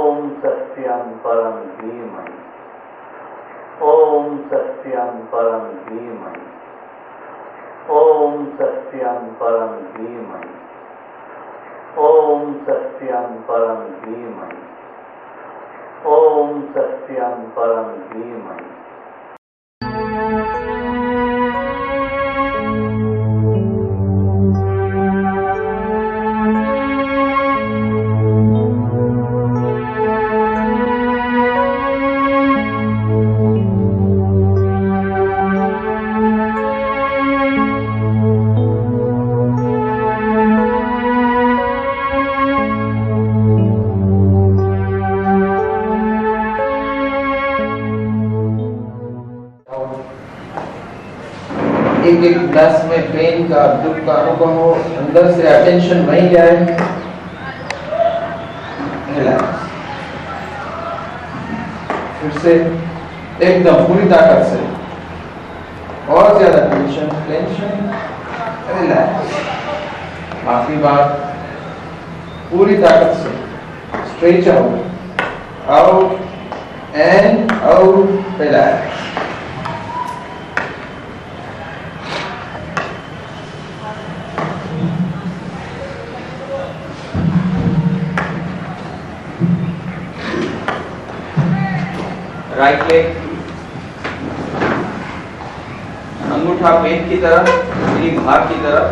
ओम सत्यं परम धीमहि। ओम सत्यं परम धीमहि। ओम सत्यं परम धीमहि। ओम सत्यं परम धीमहि। ओम सत्यं परम धीमहि। एक एक ग्लास में पेन का दुख का अनुभव हो, अंदर से अटेंशन वहीं जाए, रिलैक्स। फिर से एकदम पूरी ताकत से, और ज्यादा टेंशन रिलैक्स। आखिरी बार पूरी ताकत से stretch out and out, relax. Right leg अंगूठा पेट की तरफ, उंगली भाग की तरफ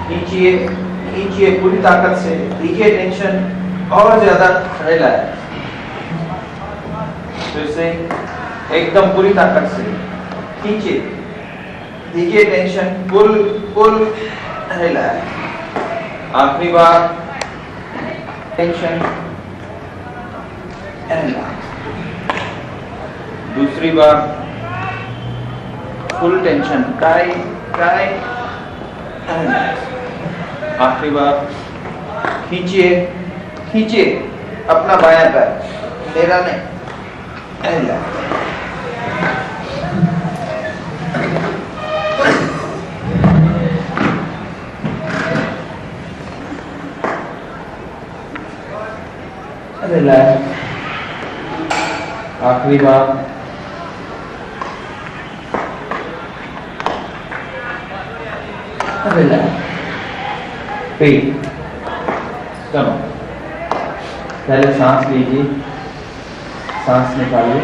खींचिए, खींचिए पूरी ताकत से, दीजिए टेंशन और ज्यादा, रिलैक्स। फिर से एकदम पूरी ताकत से खींचिए, दीजिए टेंशन, पुल रिलैक्स। आखिरी बार टेंशन, रिलैक्स। दूसरी बार फुल टेंशन, टाइट। आखिरी बार खींचिए अपना बायां पैर, मेरा नहीं, रिलैक्स। आखिरी बार रिलैक्स। पेट, स्टमक, पहले सांस लीजिए, सांस निकालिए।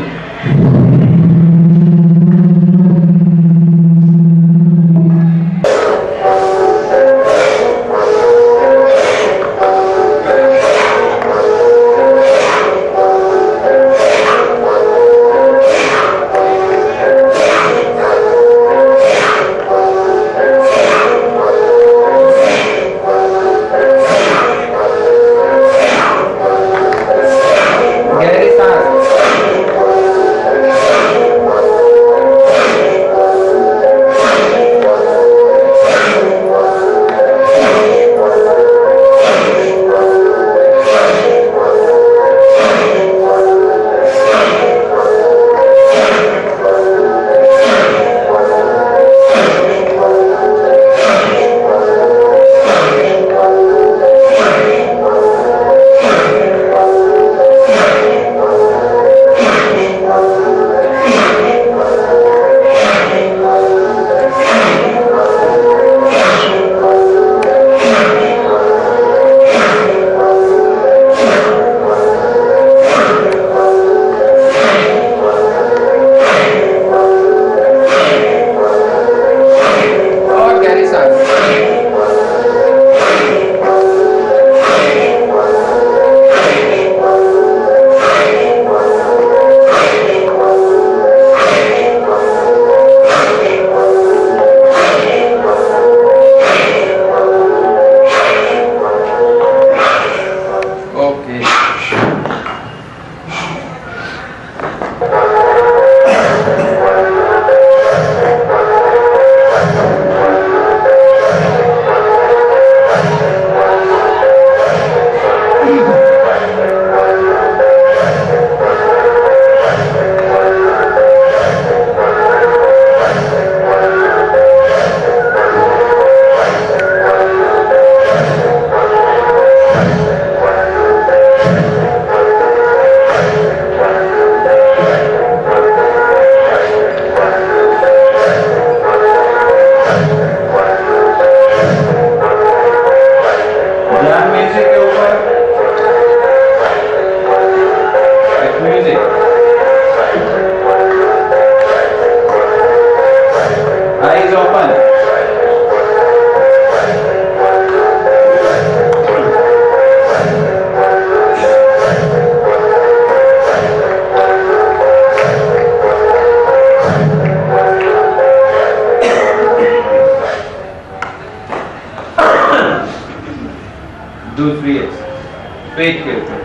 पेट के ऊपर।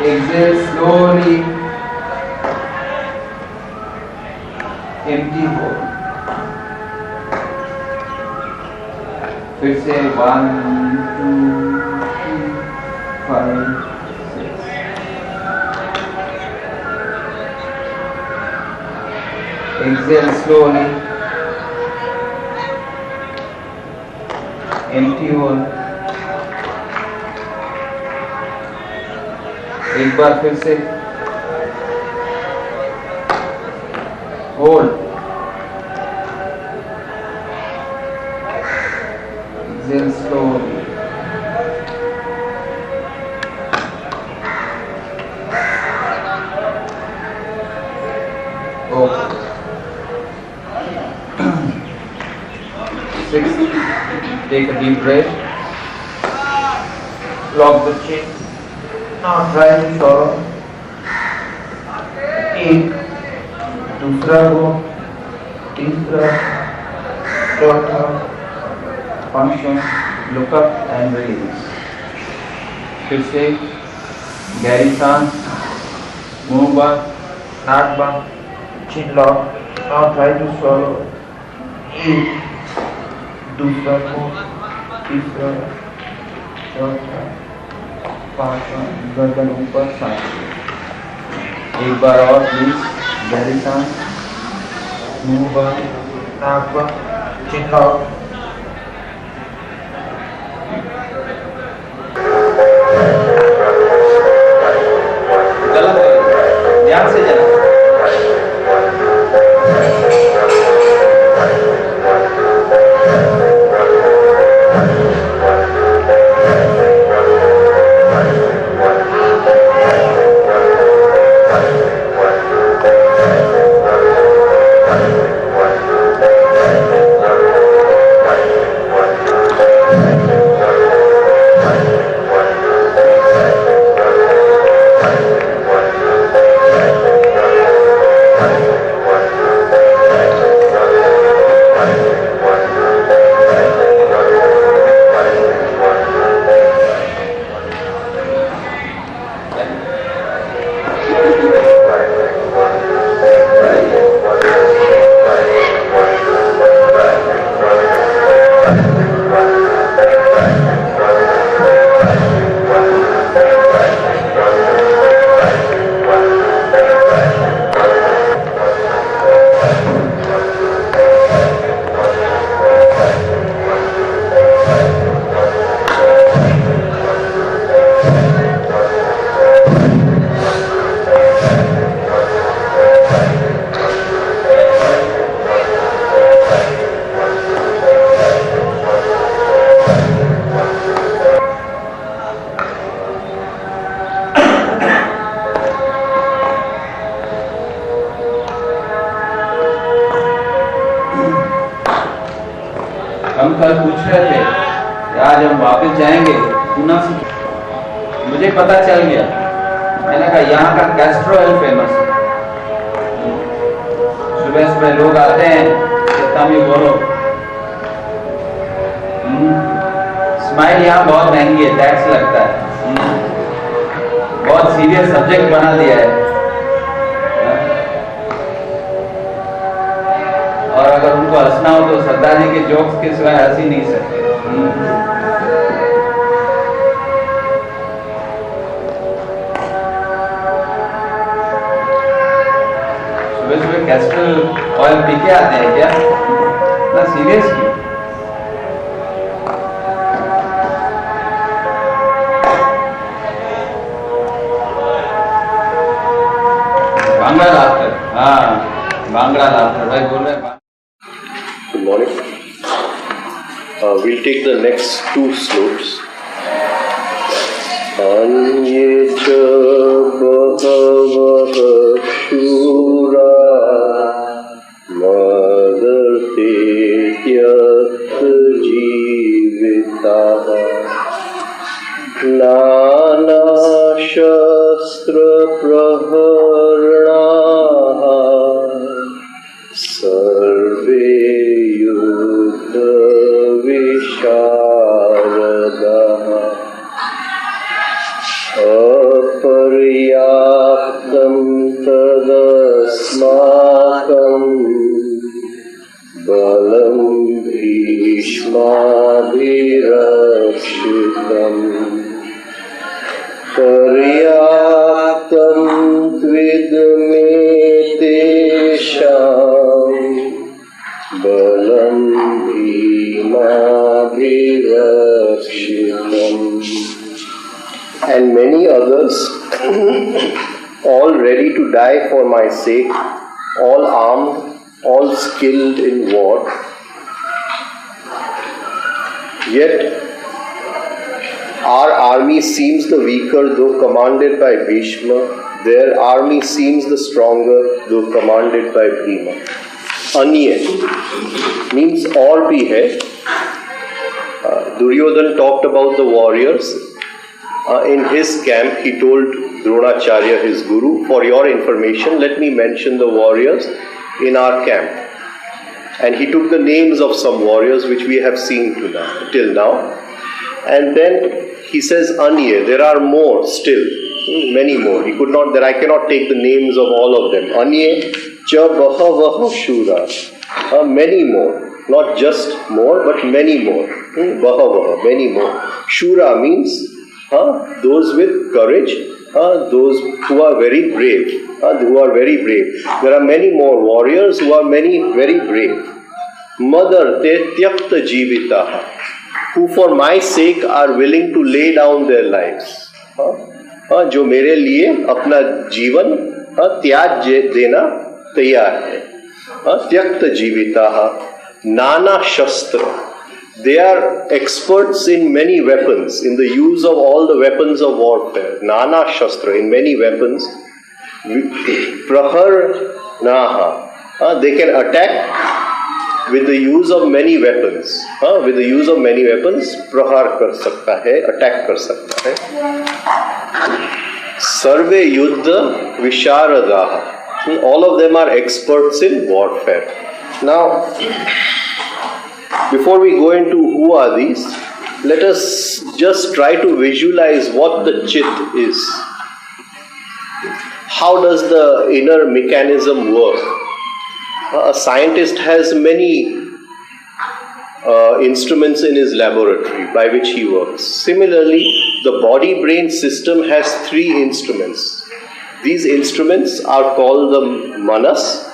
Exhale slowly, empty hole. फिर से 1, 2, 3, 5, 6. Exhale slowly, empty hole. एक बार फिर से hold, excel slowly, okay. 6. Take a deep breath, lock the chin. Now try to swallow. एक, दूसरा हो, तीसरा, चौथा, function, look up and release. फिर से गहरी सांस, मुंह बंद, नाक बंद, chin lock. Now try to swallow. एक, दूसरा हो, तीसरा, चौथा, पांचवा, गर्दन ऊपर, सांस. एक बार और प्लीज, गहरी सांस, मुंह बंद, नाक बंद, चिन लॉक. गलत है, ध्यान से जाना. हम कल पूछ रहे थे कि आज हम वापस जाएंगे पूना से, मुझे पता चल गया, मैंने कहा यहाँ का गैस्ट्रो ऑयल फेमस है। सुबह सुबह लोग आते हैं, कितना भी बोलो, स्माइल यहाँ बहुत महंगी है, टैक्स लगता है, बहुत सीरियस सब्जेक्ट बना दिया है। और अगर उनको हंसना हो तो सरदार जी के जोक्स के सिवाय हंस ही नहीं सकते। सुबह सुबह कैस्ट्रल ऑयल पी के आते हैं क्या? इतना सीरियस क्यों? बांग्ला लाफ्टर, हाँ बांग्ला लाफ्टर भाई बोल रहे हैं। Good morning. We'll take the next two slokas. Anye cha bhavah shura madarte tyat jivitaha nana shastra praharanaha sarve yuddha visharadaha aparyaptam tadasmakam balam bhishmabhirakshitam पर्याप्तं त्विदमेतेषां बलं भीमाभिरक्षितम्. And many others, all ready to die for my sake, all armed, all skilled in war. Yet our army seems the weaker though commanded by Bhishma. Their army seems the stronger though commanded by Bhima. Anye means और भी है. Duryodhan talked about the warriors. In his camp he told Dronacharya, his guru, for your information, let me mention the warriors in our camp. And he took the names of some warriors which we have seen till now. And then he says, Anye, there are more still, many more. He could not, that I cannot take the names of all of them. Anye cha bahavah shura, many more, not just more, but many more. Bahavah, many more. Shura means those with courage, those who are very brave, who are very brave. There are many more warriors who are very brave. Mother te tyakta jivitaha, who for my sake are willing to lay down their lives. जो मेरे लिए अपना जीवन त्याग देना तैयार है. त्यक्त जीविताः नाना शस्त्र. They are experts in many weapons, in the use of all the weapons of warfare. Nana shastra, in many weapons. Prahar naha, they can attack with the use of many weapons. With the use of many weapons, prahar kar sakta hai, attack kar sakta hai. Sarve yuddha visharadaha. All of them are experts in warfare. Now, before we go into who are these, let us just try to visualize what the chit is. How does the inner mechanism work? A scientist has many instruments in his laboratory by which he works. Similarly, the body-brain system has 3 instruments. These instruments are called the manas,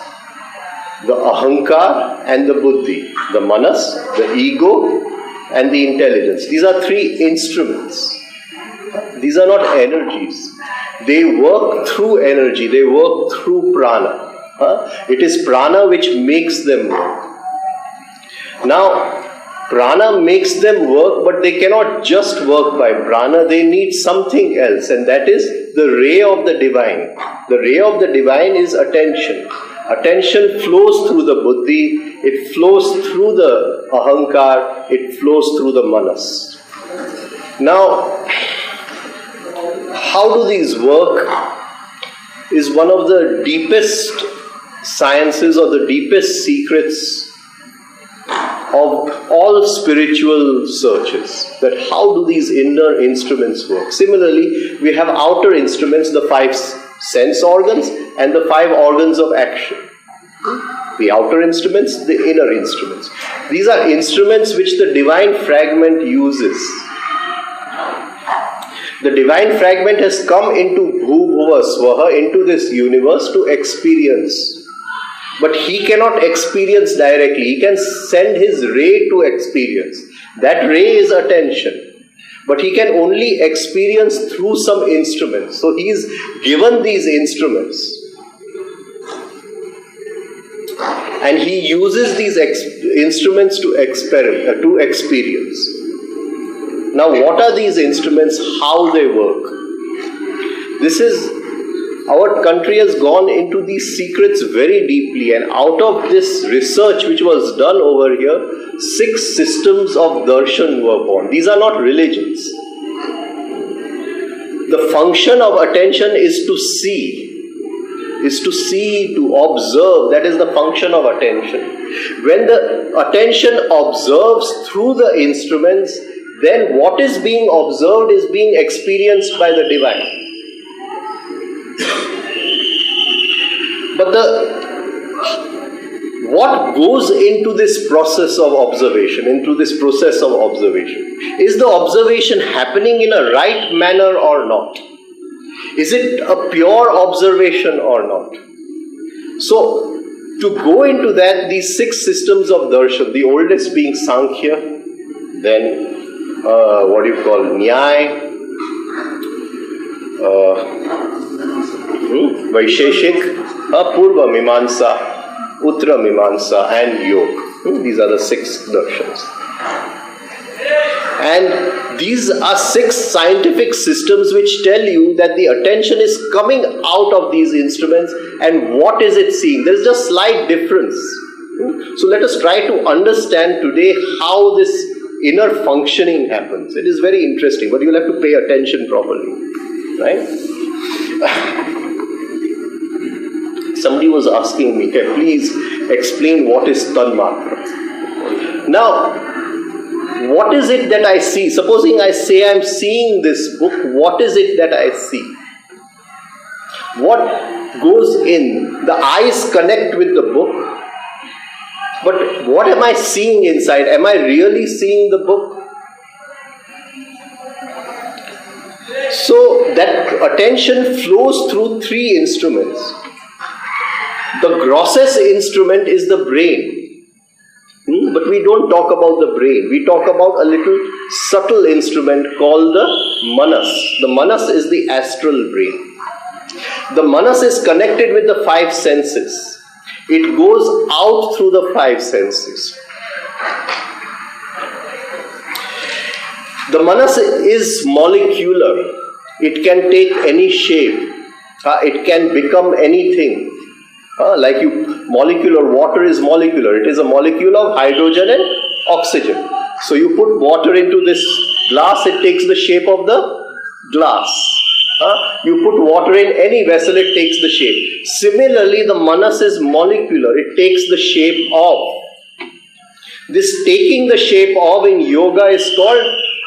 the ahankar and the buddhi. The manas, the ego and the intelligence. These are 3 instruments. These are not energies. They work through energy. They work through prana. It is prana which makes them work. Now, prana makes them work, but they cannot just work by prana. They need something else, and that is the ray of the divine. The ray of the divine is attention. Attention flows through the buddhi It flows through the ahankar, it flows through the manas. Now, how do these work is one of the deepest sciences or the deepest secrets of all spiritual searches. That how do these inner instruments work? Similarly, we have outer instruments, the 5 sense organs and the 5 organs of action. The outer instruments, the inner instruments. These are instruments which the divine fragment uses. The divine fragment has come into Bhubhuva Swaha, into this universe to experience. But he cannot experience directly. He can send his ray to experience. That ray is attention. But he can only experience through some instruments. So he is given these instruments. And he uses these instruments to experience. Now, what are these instruments? How they work? Our country has gone into these secrets very deeply, and out of this research which was done over here, 6 systems of darshan were born. These are not religions. The function of attention is to see, to observe. That is the function of attention. When the attention observes through the instruments, then what is being observed is being experienced by the divine. But what goes into this process of observation, Is the observation happening in a right manner or not? Is it a pure observation or not? So, to go into that, these 6 systems of darshan, the oldest being Sankhya, then Nyaya, Vaisheshik, Purva Mimamsa, Uttara Mimamsa, and Yoga. These are the 6 darshans. And these are 6 scientific systems which tell you that the attention is coming out of these instruments, and what is it seeing? There is just slight difference. So let us try to understand today how this inner functioning happens. It is very interesting, but you will have to pay attention properly. Right? Somebody was asking me, please explain what is tanmatra. Now, what is it that I see? Supposing I say I am seeing this book, what is it that I see? What goes in? The eyes connect with the book. But what am I seeing inside? Am I really seeing the book? So that attention flows through 3 instruments. The grossest instrument is the brain. But we don't talk about the brain. We talk about a little subtle instrument called the manas. The manas is the astral brain. The manas is connected with the 5 senses. It goes out through the 5 senses. The manas is molecular. It can take any shape. It can become anything. Molecular water is molecular. It is a molecule of hydrogen and oxygen. So you put water into this glass, it takes the shape of the glass. You put water in any vessel, it takes the shape. Similarly, the manas is molecular. It takes the shape of. This taking the shape of in yoga is called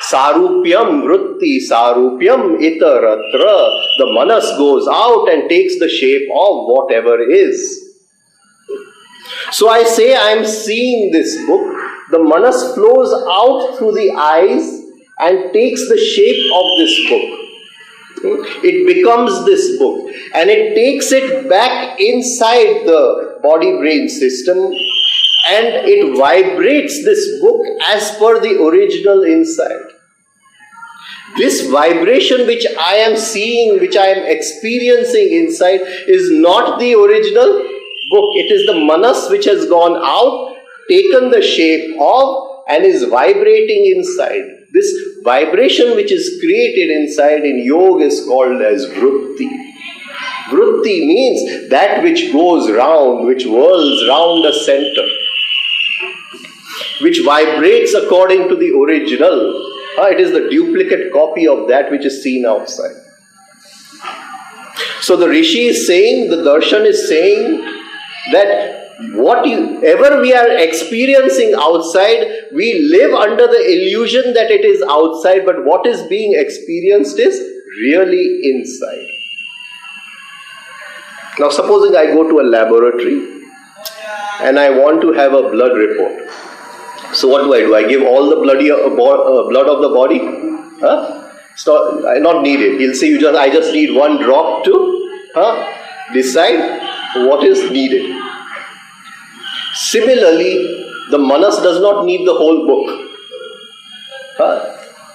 sarupyam vritti, sarupyam itaratra. The manas goes out and takes the shape of whatever is. So I say I am seeing this book. The manas flows out through the eyes and takes the shape of this book. It becomes this book, and it takes it back inside the body-brain system, and it vibrates this book as per the original inside. This vibration which I am seeing, which I am experiencing inside, is not the original book. It is the manas which has gone out, taken the shape of, and is vibrating inside. This vibration which is created inside in yoga is called as vritti. Vritti means that which goes round, which whirls round a center. which vibrates according to the original. It is the duplicate copy of that which is seen outside. So the Rishi is saying, the Darshan is saying that whatever we are experiencing outside, we live under the illusion that it is outside, but what is being experienced is really inside. Now supposing I go to a laboratory and I want to have a blood report. So what do? I give all the blood of the body? It's not needed. He'll say, I just need one drop to decide what is needed. Similarly, the manas does not need the whole book.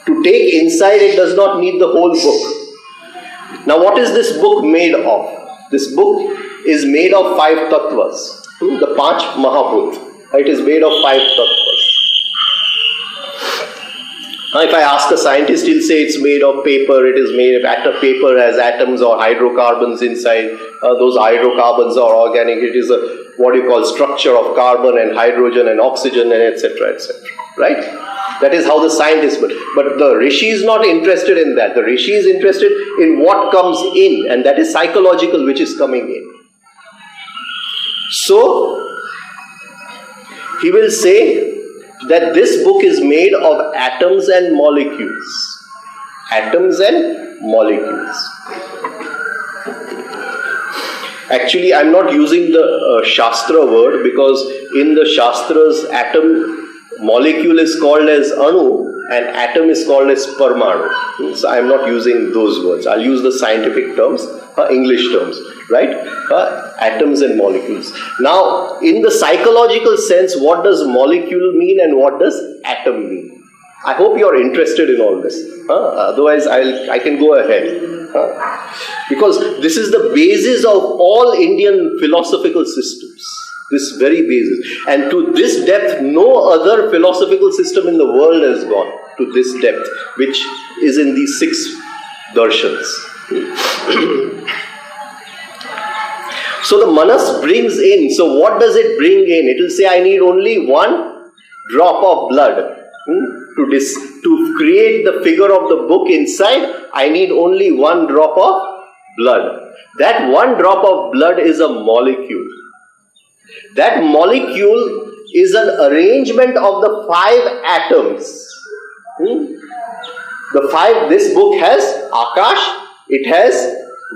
To take inside, it does not need the whole book. Now what is this book made of? This book is made of 5 tattvas. The Panch Mahabhut. It is made of 5 tattvas. If I ask a scientist, he'll say it's made of paper. It is made of paper has atoms or hydrocarbons inside. Those hydrocarbons are organic. It is a what you call structure of carbon and hydrogen and oxygen and etc. etc. Right? That is how the scientist. But the Rishi is not interested in that. The Rishi is interested in what comes in, and that is psychological, which is coming in. So he will say that this book is made of atoms and molecules. Atoms and molecules. Actually, I'm not using the Shastra word because in the Shastras, molecule is called as Anu and atom is called as Parmanu. So I'm not using those words. I'll use the scientific terms, English terms, right? Atoms and molecules. Now, in the psychological sense, what does molecule mean and what does atom mean? I hope you're interested in all this. Otherwise, I can go ahead. Because this is the basis of all Indian philosophical systems. This very basis. And to this depth, no other philosophical system in the world has gone to this depth, which is in these 6 darshans. So the manas brings in. So what does it bring in? It will say, I need only 1 drop of blood. To create the figure of the book inside, I need only 1 drop of blood. That 1 drop of blood is a molecule. That molecule is an arrangement of the 5 atoms. This book has Akash, it has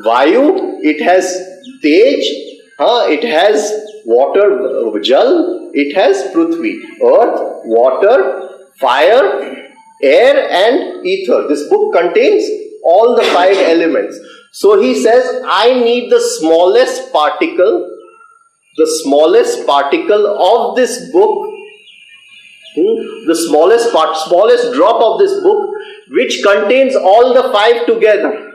Vayu, it has Tej, it has water, Jal, it has Prithvi, earth, water, fire, air and ether. This book contains all the 5 elements. So he says, I need the smallest particle of this book, the smallest drop of this book, which contains all the 5 together.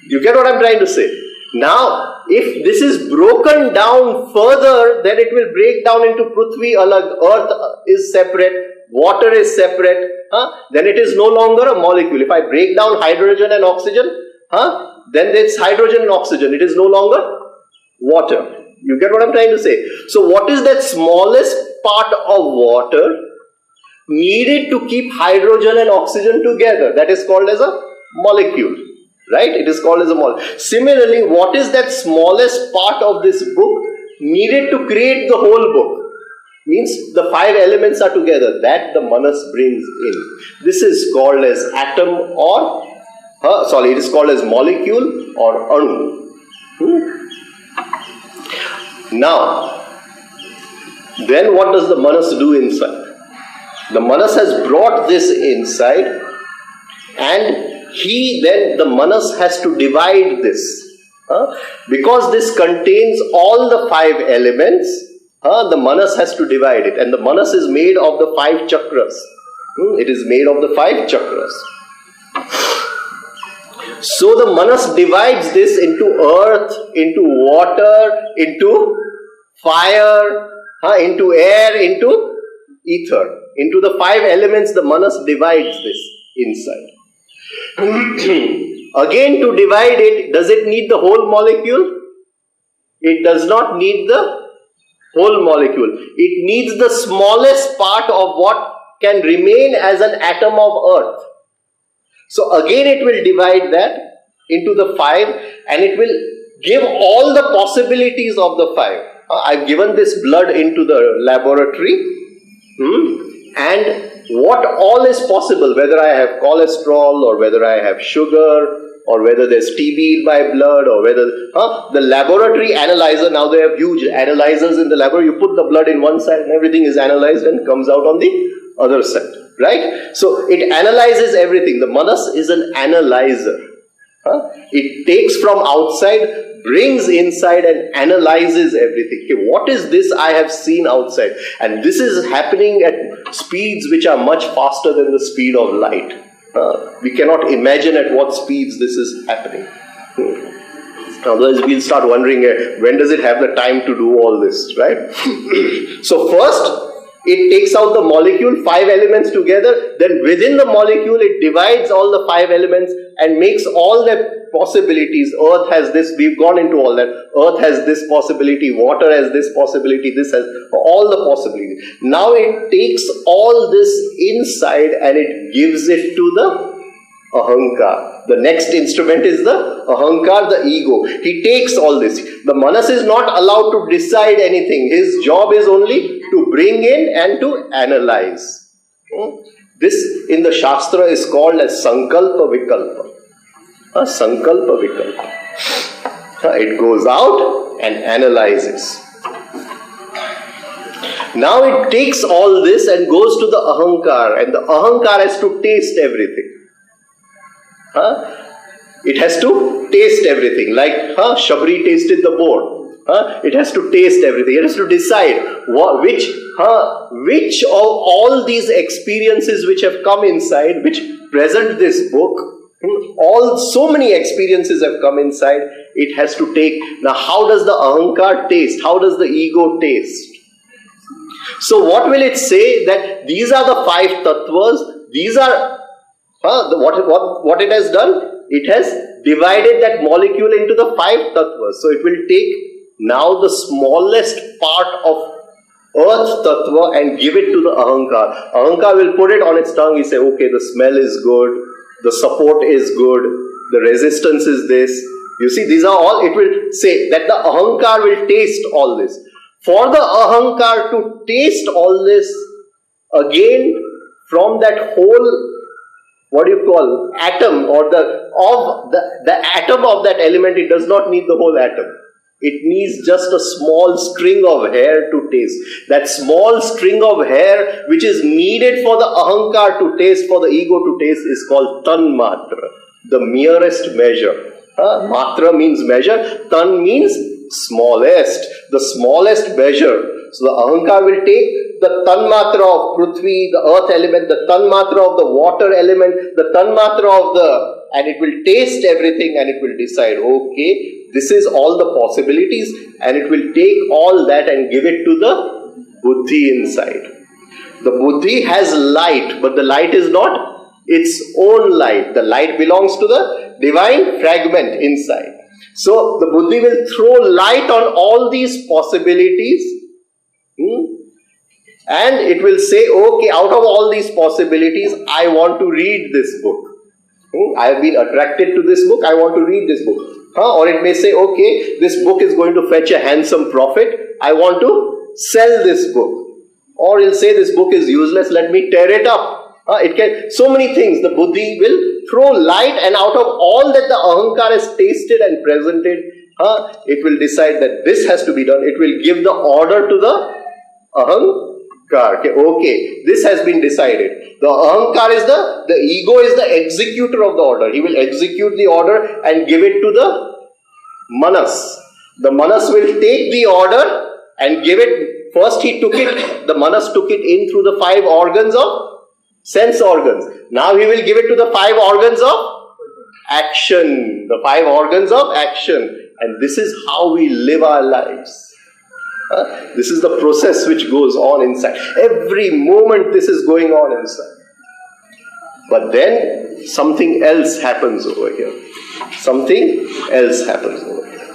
You get what I'm trying to say? Now, if this is broken down further, then it will break down into Prithvi alag, earth is separate, water is separate, then it is no longer a molecule. If I break down hydrogen and oxygen, then it's hydrogen and oxygen. It is no longer water. You get what I'm trying to say? So what is that smallest part of water needed to keep hydrogen and oxygen together? That is called as a molecule. Right? It is called as a molecule. Similarly, what is that smallest part of this book needed to create the whole book? Means the 5 elements are together. That the manas brings in. This is called as atom or, it is called as molecule or anu. Now, then what does the manas do inside? The manas has brought this inside, and the manas has to divide this. Because this contains all the 5 elements, the manas has to divide it. And the manas is made of the 5 chakras. It is made of the 5 chakras. So the manas divides this into earth, into water, into fire, into air, into ether. Into the 5 elements, the manas divides this inside. Again, to divide it, does it need the whole molecule? It does not need the Whole molecule. It needs the smallest part of what can remain as an atom of earth. So again it will divide that into the 5 and it will give all the possibilities of the 5. I've given this blood into the laboratory and what all is possible, whether I have cholesterol or whether I have sugar or whether there's TB in my blood or whether the laboratory analyzer, now they have huge analyzers in the laboratory, you put the blood in one side and everything is analyzed and comes out on the other side, right? So it analyzes everything. The manas is an analyzer. It takes from outside, brings inside and analyzes everything. Okay, what is this I have seen outside? And this is happening at speeds which are much faster than the speed of light. We cannot imagine at what speeds this is happening. Otherwise we'll start wondering when does it have the time to do all this, right? So first it takes out the molecule, 5 elements together, then within the molecule it divides all the 5 elements and makes all the possibilities. Earth has this, we've gone into all that. Earth has this possibility, water has this possibility, this has all the possibilities. Now it takes all this inside and it gives it to the ahankar. The next instrument is the ahankar, the ego. He takes all this. The manas is not allowed to decide anything. His job is only to bring in and to analyze. This in the Shastra is called as Sankalpa Vikalpa. Sankalpa Vikalpa. It goes out and analyzes. Now it takes all this and goes to the ahankar, and the ahankar has to taste everything. It has to taste everything. Like Shabri tasted the board. It has to taste everything. It has to decide which of all these experiences which have come inside, which present this book, so many experiences have come inside. It has to take. Now, how does the ahankar taste? How does the ego taste? So, what will it say? That these are the 5 tattvas. These are what it has done. It has divided that molecule into the 5 tattvas. So, it will take now the smallest part of earth tattva and give it to the ahankar. Ahankar will put it on its tongue. He say, okay, the smell is good. The support is good, the resistance is this. You see, these are all, it will say that the ahankar will taste all this. For the ahankar to taste all this, again, from that whole, atom or the atom of that element, it does not need the whole atom. It needs just a small string of hair to taste. That small string of hair which is needed for the ahankar to taste, for the ego to taste, is called tan matra, the merest measure. Matra means measure, tan means smallest, the smallest measure. So the ahankar will take the tan matra of Prithvi, the earth element, the tan matra of the water element, the tan matra of and it will taste everything and it will decide, okay, this is all the possibilities, and it will take all that and give it to the buddhi inside. The buddhi has light, but the light is not its own light. The light belongs to the divine fragment inside. So the buddhi will throw light on all these possibilities, and it will say, okay, out of all these possibilities, I want to read this book. I have been attracted to this book, I want to read this book. Or it may say, okay, this book is going to fetch a handsome profit, I want to sell this book. Or it'll say, this book is useless, let me tear it up. It can, so many things. The buddhi will throw light, and out of all that the ahankar has tasted and presented, it will decide that this has to be done. It will give the order to the ahankar. Okay, this has been decided. The ahankar is the ego is the executor of the order. He will execute the order and give it to the manas. The manas will take the order and give it. First he took it, the manas took it in through the 5 organs of sense organs. Now he will give it to the 5 organs of action. The 5 organs of action. And this is how we live our lives. This is the process which goes on inside. Every moment this is going on inside. But then something else happens over here. Something else happens over here.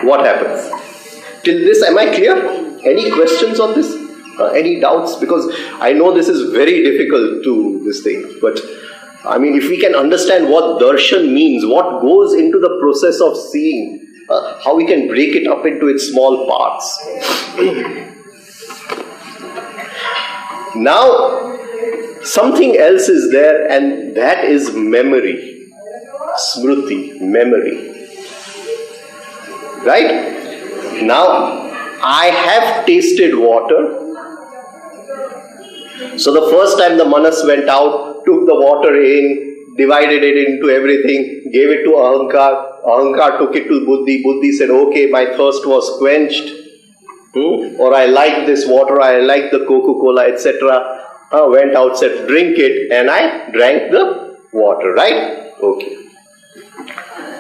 What happens? Till this, am I clear? Any questions on this? Any doubts? Because I know this is very difficult to this thing, but I mean, if we can understand what darshan means, what goes into the process of seeing, how we can break it up into its small parts. Now, something else is there, and that is memory. Smruti, memory. Right? Now, I have tasted water. So the first time the manas went out, took the water in, divided it into everything, gave it to Ahankar. Ahankar took it to Buddhi. Buddhi said, okay, my thirst was quenched. Or I like this water, I like the Coca-Cola, etc. Went out, said, drink it, and I drank the water, right? Okay.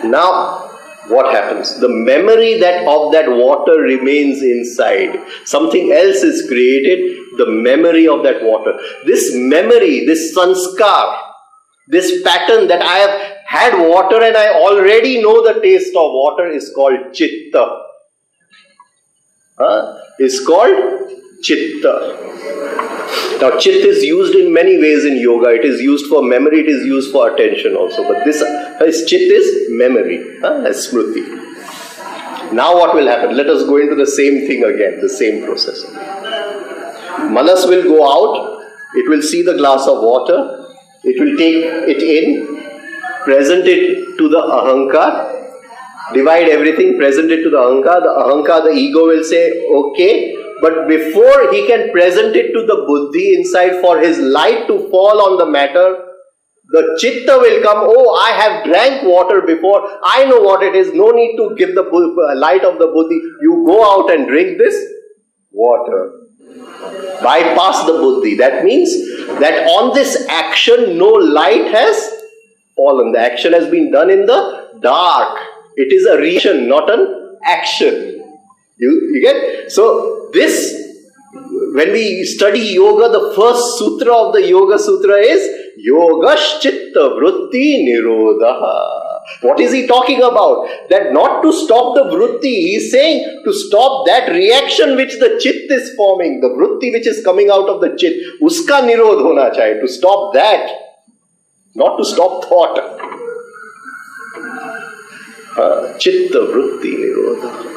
Now, what happens? The memory of that water remains inside. Something else is created, the memory of that water. This memory, this sanskar, this pattern that I have had water and I already know the taste of water is called chitta. Is called chitta. Now, chitta is used in many ways in yoga. It is used for memory, it is used for attention also. But this chitta is memory, as smruti. Now what will happen? Let us go into the same thing again, the same process. Manas will go out, it will see the glass of water, it will take it in, present it to the ahankar, divide everything, present it to the ahankar, the ego will say, okay, but before he can present it to the buddhi inside for his light to fall on the matter, the chitta will come, oh, I have drank water before, I know what it is, no need to give the light of the buddhi, you go out and drink this water. Bypass the buddhi. That means that on this action, no light has fallen. The action has been done in the dark. It is a reaction, not an action. You get? So this, when we study yoga, the first sutra of the Yoga Sutra is Yogaschitta Vritti Nirodha. What is he talking about? That not to stop the vritti, he is saying to stop that reaction which the chit is forming, the vritti which is coming out of the chit. Uska nirodh hona chahiye, to stop that, not to stop thought. Chitta vritti nirodha.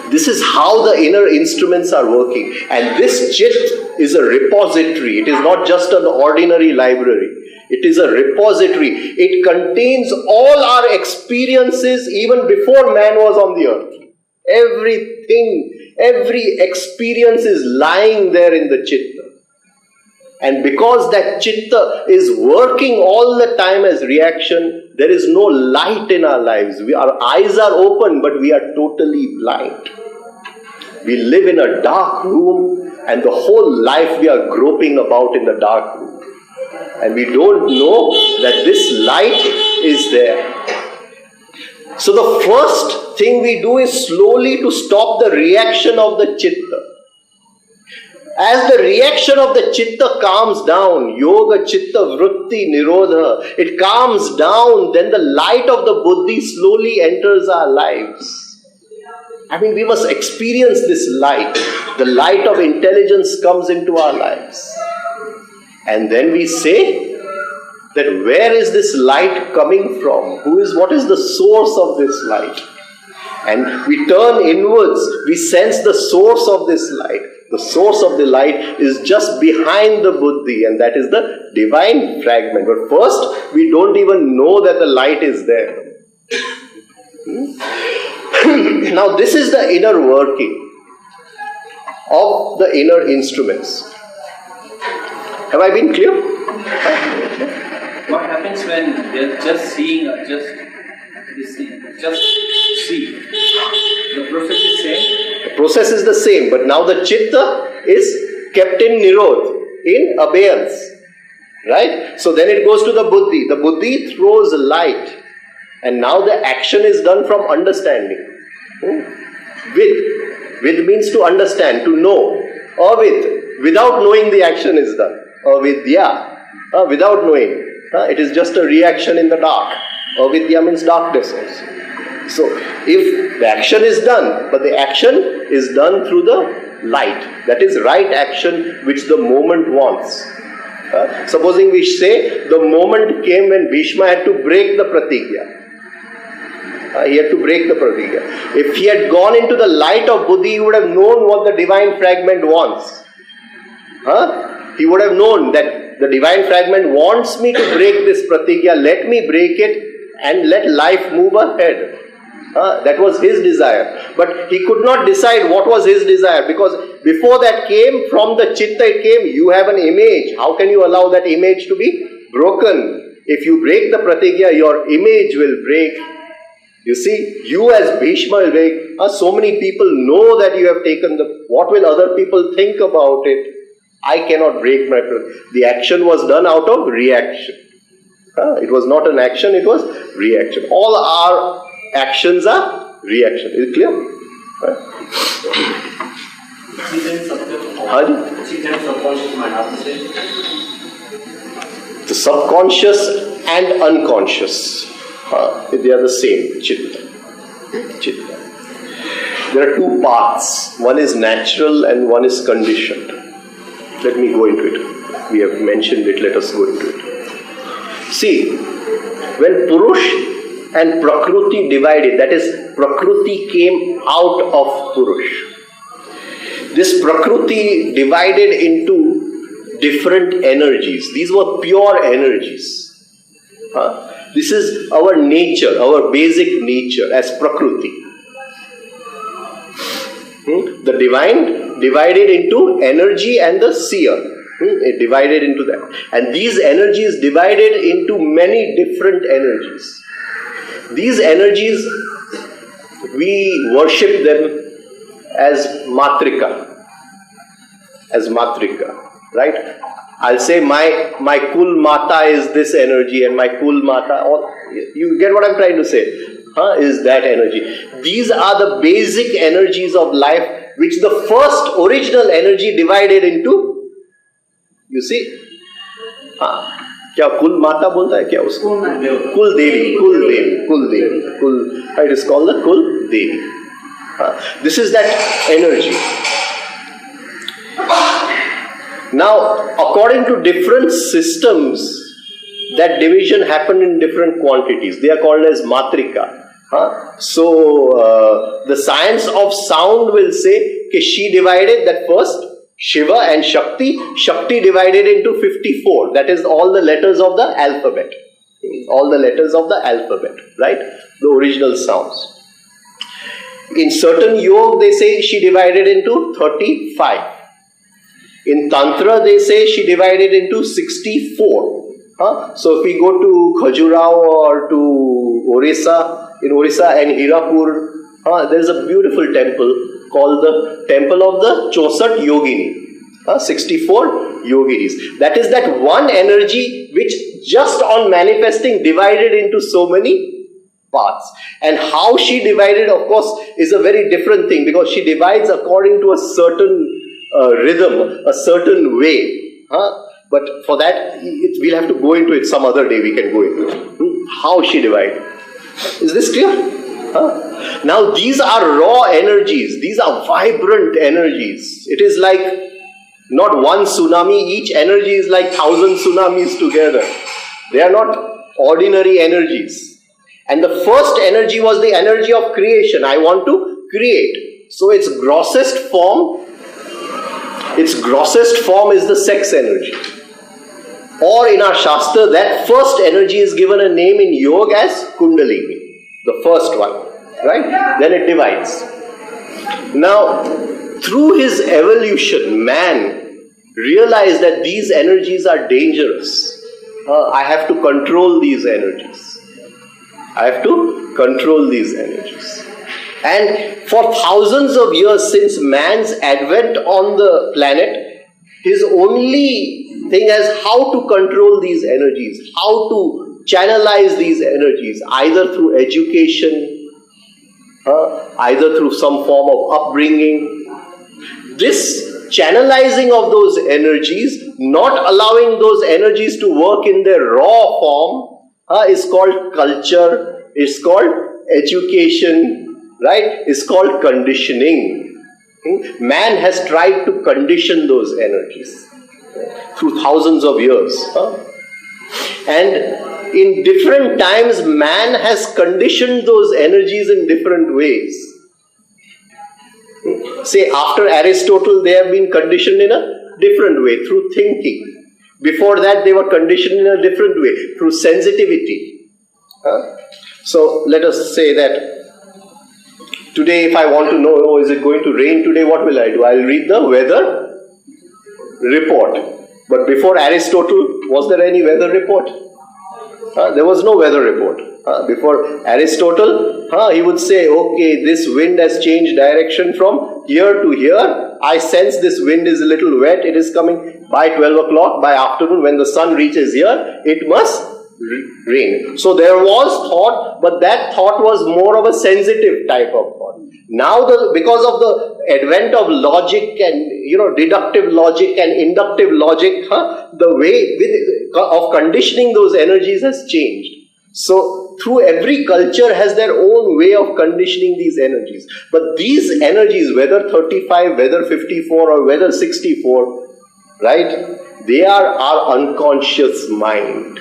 This is how the inner instruments are working. And this chit is a repository. It is not just an ordinary library. It is a repository. It contains all our experiences even before man was on the earth. Everything, every experience is lying there in the chitta. And because that chitta is working all the time as reaction, there is no light in our lives. Our eyes are open, but we are totally blind. We live in a dark room, and the whole life we are groping about in the dark room. And we don't know that this light is there. So the first thing we do is slowly to stop the reaction of the chitta. As the reaction of the chitta calms down, yoga chitta vritti nirodha, it calms down, then the light of the buddhi slowly enters our lives. I mean, we must experience this light. The light of intelligence comes into our lives. And then we say that where is this light coming from? What is the source of this light? And we turn inwards, we sense the source of this light. The source of the light is just behind the buddhi, and that is the divine fragment. But first, we don't even know that the light is there. Now, this is the inner working of the inner instruments. Have I been clear? What happens when they're just seeing or just listening? Just see. The process is same? The process is the same, but now the chitta is kept in nirodh, in abeyance. Right? So then it goes to the buddhi. The buddhi throws light. And now the action is done from understanding. With means to understand, to know. Without knowing the action is done. Avidya, without knowing. It is just a reaction in the dark. Avidya means darkness also. So, if the action is done, but the action is done through the light, that is right action which the moment wants. Supposing we say the moment came when Bhishma had to break the pratigya. He had to break the pratigya. If he had gone into the light of buddhi, he would have known what the divine fragment wants. He would have known that the divine fragment wants me to break this pratigya, let me break it and let life move ahead. That was his desire. But he could not decide what was his desire, because before that came, from the chitta it came, you have an image. How can you allow that image to be broken? If you break the pratigya, your image will break. You see, you as Bhishma will break. So many people know that you have taken what will other people think about it? I cannot break my pratigya. The action was done out of reaction. It was not an action, it was reaction. All our actions are reaction. Is it clear? The subconscious and unconscious, they are the same. Chitta. There are two paths. One is natural and one is conditioned. Let me go into it. We have mentioned it. Let us go into it. See, when Purush and Prakriti divided, that is, Prakriti came out of Purush. This Prakriti divided into different energies. These were pure energies. This is our nature, our basic nature as Prakriti. The divine divided into energy and the seer. It divided into that. And these energies divided into many different energies. These energies, we worship them as Matrika. As Matrika, right? I'll say my Kul Mata is this energy, and my Kul Mata, you get what I'm trying to say? Is that energy. These are the basic energies of life, which the first original energy divided into. You see? क्या कुल माता बोलता है क्या उसको? कुल देवी. It is called the Kul Devi. This is that energy. Now, according to different systems, that division happened in different quantities. They are called as Matrika. So, the science of sound will say that she divided that first. Shiva and Shakti divided into 54. That is all the letters of the alphabet. All the letters of the alphabet, right? The original sounds. In certain yoga, they say she divided into 35. In Tantra, they say she divided into 64. So if we go to Khajuraho or to Orissa, in Orissa and Hirapur, there is a beautiful temple called the Temple of the Chosat Yogini. 64 yoginis. That is that one energy which just on manifesting divided into so many parts. And how she divided, of course, is a very different thing, because she divides according to a certain rhythm, a certain way. But for that, we'll have to go into it some other day. We can go into it. How she divided. Is this clear? Now these are raw energies. These are vibrant energies. It is like not one tsunami. Each energy is like 1,000 tsunamis together. They are not ordinary energies. And the first energy was the energy of creation. I want to create. So its grossest form is the sex energy. Or in our Shastra, that first energy is given a name in yoga as Kundalini. The first one, right? Then it divides. Now, through his evolution, man realized that these energies are dangerous. I have to control these energies. And for thousands of years since man's advent on the planet, his only thing is how to control these energies, how to channelize these energies, either through education, either through some form of upbringing. This channelizing of those energies, not allowing those energies to work in their raw form, is called culture, is called education, right, is called conditioning. Man has tried to condition those energies through thousands of years. And in different times, man has conditioned those energies in different ways. Say, after Aristotle, they have been conditioned in a different way, through thinking. Before that, they were conditioned in a different way, through sensitivity. So, let us say that today, if I want to know, is it going to rain today, what will I do? I'll read the weather report. But before Aristotle, was there any weather report? There was no weather report. Before Aristotle, he would say, okay, this wind has changed direction from here to here. I sense this wind is a little wet. It is coming by 12 o'clock, by afternoon, when the sun reaches here, it must rain. So there was thought, but that thought was more of a sensitive type of thought. Now, because of the advent of logic and deductive logic and inductive logic, the way of conditioning those energies has changed. So, through every culture has their own way of conditioning these energies. But these energies, whether 35, whether 54, or whether 64, right? They are our unconscious mind.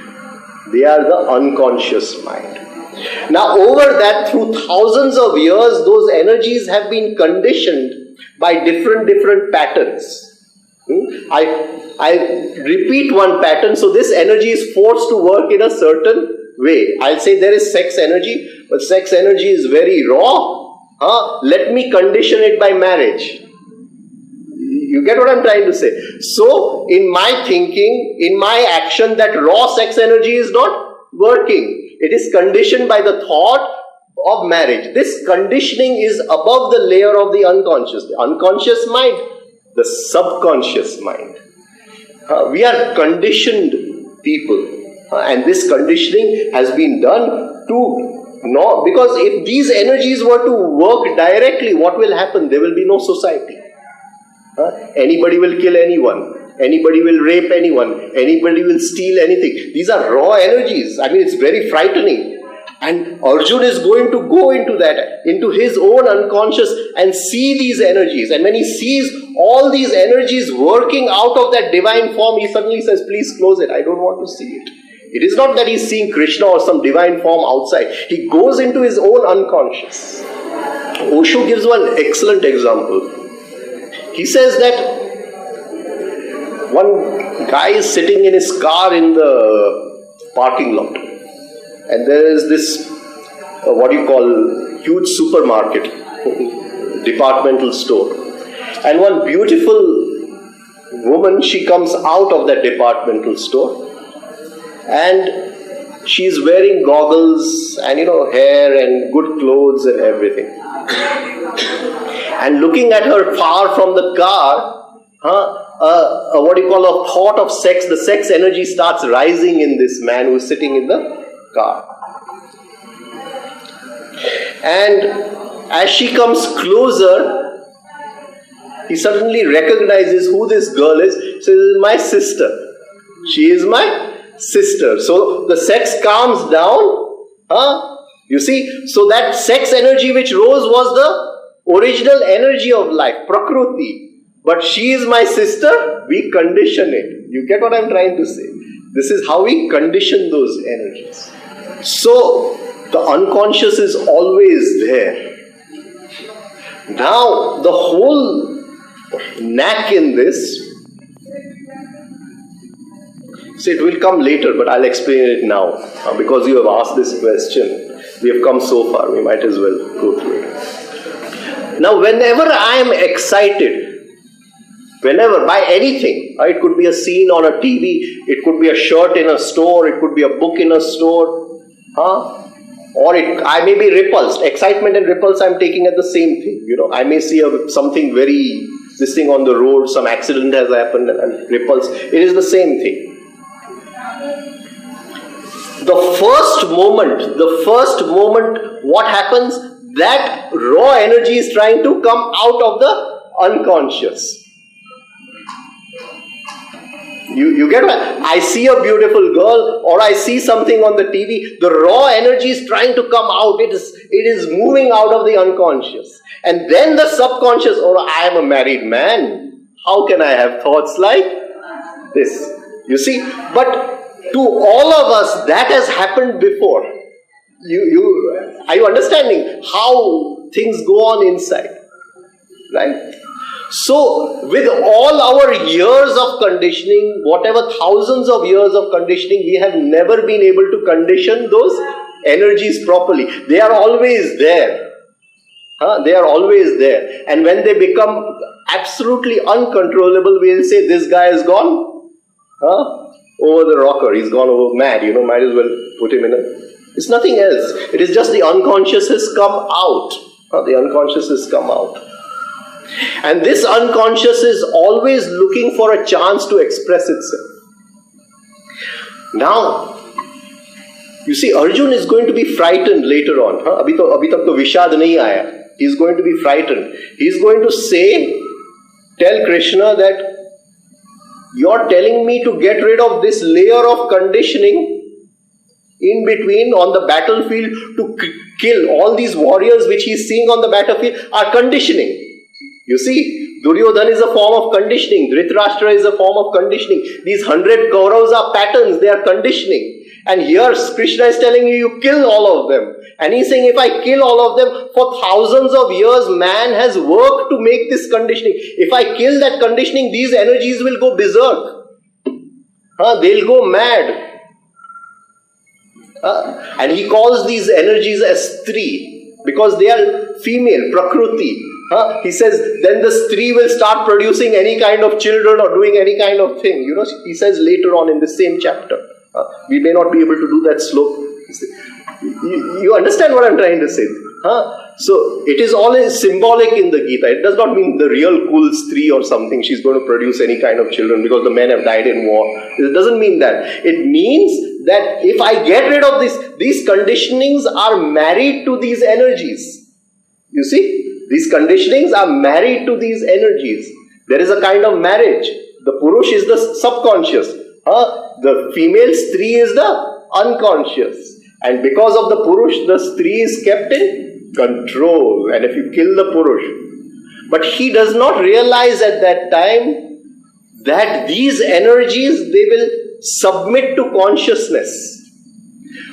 They are the unconscious mind. Now, over that, through thousands of years, those energies have been conditioned by different patterns. I repeat one pattern, so this energy is forced to work in a certain way. I'll say there is sex energy, but sex energy is very raw. Let me condition it by marriage. You get what I'm trying to say? So, in my thinking, in my action, that raw sex energy is not working. It is conditioned by the thought of marriage. This conditioning is above the layer of the unconscious. The unconscious mind, the subconscious mind. We are conditioned people. And this conditioning has been done to know, because if these energies were to work directly, what will happen? There will be no society. Anybody will kill anyone. Anybody will rape anyone. Anybody will steal anything. These are raw energies. I mean, it's very frightening. And Arjuna is going to go into that, into his own unconscious, and see these energies. And when he sees all these energies working out of that divine form, he suddenly says, please close it. I don't want to see it. It is not that he's seeing Krishna or some divine form outside. He goes into his own unconscious. Osho gives one excellent example. He says that one guy is sitting in his car in the parking lot, and there is this, huge supermarket, departmental store. And one beautiful woman, she comes out of that departmental store, and she is wearing goggles and hair and good clothes and everything. And looking at her far from the car, a thought of sex, the sex energy starts rising in this man who is sitting in the car. And as she comes closer, he suddenly recognizes who this girl is. So, this is my sister. She is my sister. So the sex calms down. You see, so that sex energy which rose was the original energy of life, Prakriti. But she is my sister, we condition it. You get what I'm trying to say? This is how we condition those energies. So, the unconscious is always there. Now, the whole knack in this, so it will come later, but I'll explain it now. Because you have asked this question, we have come so far, we might as well go through it. Now, whenever I am excited, whenever, by anything, it could be a scene on a TV, it could be a shirt in a store, it could be a book in a store, or I may be repulsed. Excitement and repulse I'm taking at the same thing. I may see something very, this thing on the road, some accident has happened and repulse. It is the same thing. The first moment, what happens? That raw energy is trying to come out of the unconscious. You get what? I see a beautiful girl, or I see something on the TV, the raw energy is trying to come out. It is moving out of the unconscious. And then the subconscious, I am a married man. How can I have thoughts like this? You see? But to all of us, that has happened before. Are you understanding how things go on inside? Right? So, with all our years of conditioning, whatever thousands of years of conditioning, we have never been able to condition those energies properly. They are always there. They are always there. And when they become absolutely uncontrollable, we'll say, this guy has gone over the rocker. He's gone over mad. Might as well put him in It's nothing else. It is just the unconscious has come out. The unconscious has come out. And this unconscious is always looking for a chance to express itself. Now, you see, Arjun is going to be frightened later on. Abhi tak to Vishad nahi aaya. He's going to be frightened. He's going to tell Krishna that you're telling me to get rid of this layer of conditioning in between on the battlefield to kill all these warriors which he's seeing on the battlefield are conditioning. You see, Duryodhana is a form of conditioning. Dhritarashtra is a form of conditioning. These 100 Kauravas are patterns, they are conditioning. And here Krishna is telling you kill all of them. And he's saying, if I kill all of them, for thousands of years, man has worked to make this conditioning. If I kill that conditioning, these energies will go berserk. They'll go mad. And he calls these energies as Stri, because they are female, Prakruti. He says, then the Stri will start producing any kind of children or doing any kind of thing. He says later on in the same chapter. We may not be able to do that slope. You understand what I'm trying to say? So, it is always symbolic in the Gita. It does not mean the real cool Stri or something, she's going to produce any kind of children because the men have died in war. It doesn't mean that. It means that if I get rid of these conditionings are married to these energies. You see? These conditionings are married to these energies. There is a kind of marriage. The Purush is the subconscious. The female Stri is the unconscious. And because of the Purush, the Stri is kept in control. And if you kill the Purush. But he does not realize at that time that these energies, they will submit to consciousness.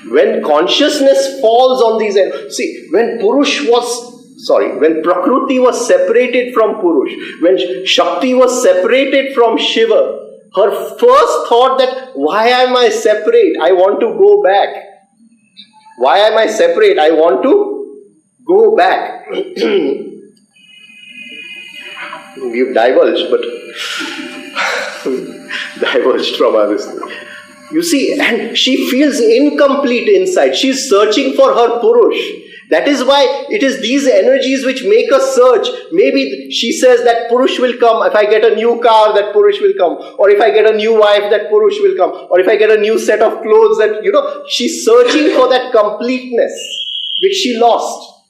When consciousness falls on these energies. See, when Prakruti was separated from Purush, when Shakti was separated from Shiva, her first thought that, why am I separate? I want to go back. Why am I separate? I want to go back. We've divulged, but diverged from others. You see, and she feels incomplete inside. She's searching for her Purush. That is why it is these energies which make us search. Maybe she says that Purush will come. If I get a new car, that Purush will come. Or if I get a new wife, that Purush will come. Or if I get a new set of clothes, that, she's searching for that completeness which she lost.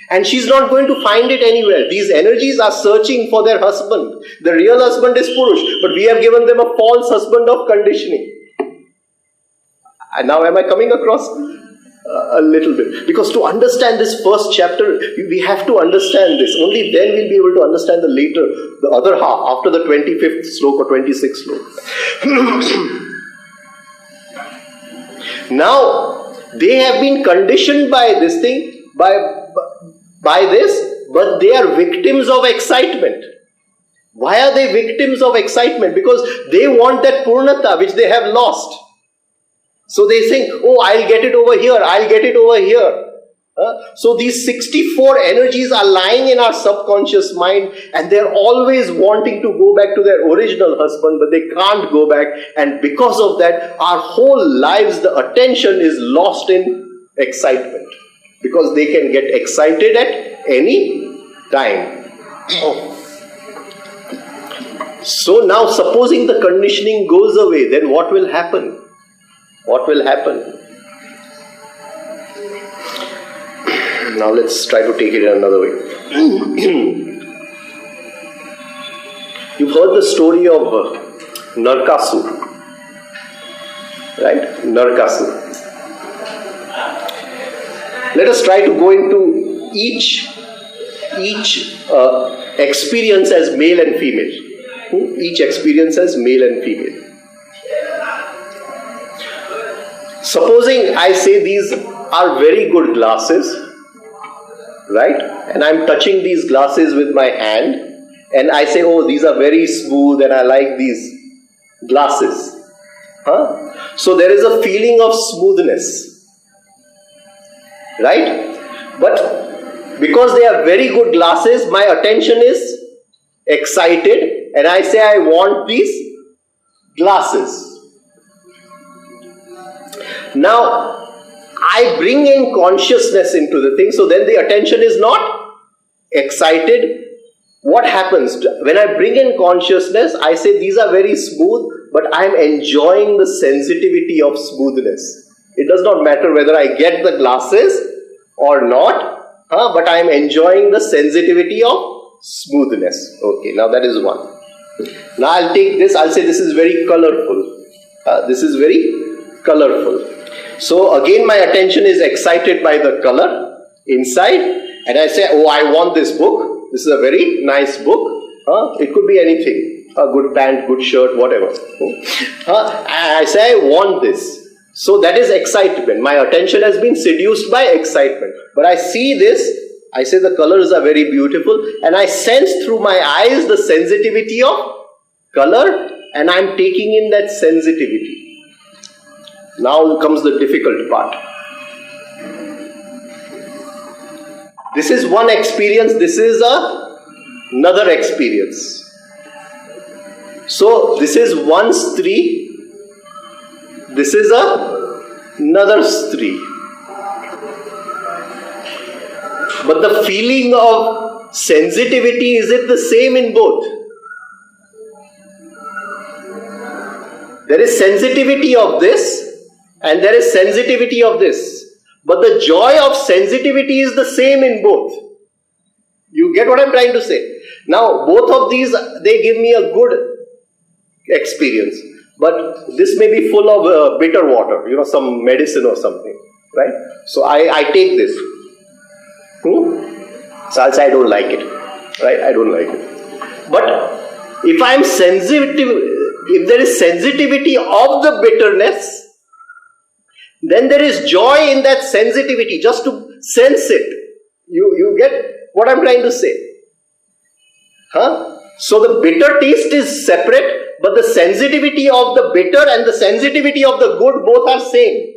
And she's not going to find it anywhere. These energies are searching for their husband. The real husband is Purush, but we have given them a false husband of conditioning. And now am I coming across? A little bit. Because to understand this first chapter, we have to understand this. Only then we'll be able to understand the other half, after the 25th sloka or 26th sloka. Now, they have been conditioned by this thing, by this, but they are victims of excitement. Why are they victims of excitement? Because they want that Purnata which they have lost. So they think, I'll get it over here, I'll get it over here. So these 64 energies are lying in our subconscious mind, and they're always wanting to go back to their original husband, but they can't go back. And because of that, our whole lives, the attention is lost in excitement. Because they can get excited at any time. So now, supposing the conditioning goes away, then what will happen? What will happen? Now let's try to take it in another way. You've heard the story of Narkasur. Right? Narkasur. Let us try to go into each experience as male and female. Each experience as male and female. Supposing I say these are very good glasses, right? And I'm touching these glasses with my hand, and I say, oh, these are very smooth and I like these glasses. So there is a feeling of smoothness, right? But because they are very good glasses, my attention is excited, and I say, I want these glasses. Now, I bring in consciousness into the thing, so then the attention is not excited. What happens? When I bring in consciousness, I say these are very smooth, but I am enjoying the sensitivity of smoothness. It does not matter whether I get the glasses or not, but I am enjoying the sensitivity of smoothness. Okay, now that is one. Now I'll take this, I'll say this is very colorful. This is very colorful. So again my attention is excited by the color inside, and I say, oh, I want this book. This is a very nice book. It could be anything. A good pant, good shirt, whatever. I say, I want this. So that is excitement. My attention has been seduced by excitement. But I see this, I say the colors are very beautiful, and I sense through my eyes the sensitivity of color, and I am taking in that sensitivity. Now comes the difficult part. This is one experience, this is another experience. So this is one stree, this is another stree. But the feeling of sensitivity, is it the same in both? There is sensitivity of this, and there is sensitivity of this. But the joy of sensitivity is the same in both. You get what I'm trying to say? Now, both of these, they give me a good experience. But this may be full of bitter water, some medicine or something, right? So I take this. So I'll say I don't like it, right? I don't like it. But if I'm sensitive, if there is sensitivity of the bitterness, then there is joy in that sensitivity, just to sense it. You get what I'm trying to say? So the bitter taste is separate, but the sensitivity of the bitter and the sensitivity of the good both are same.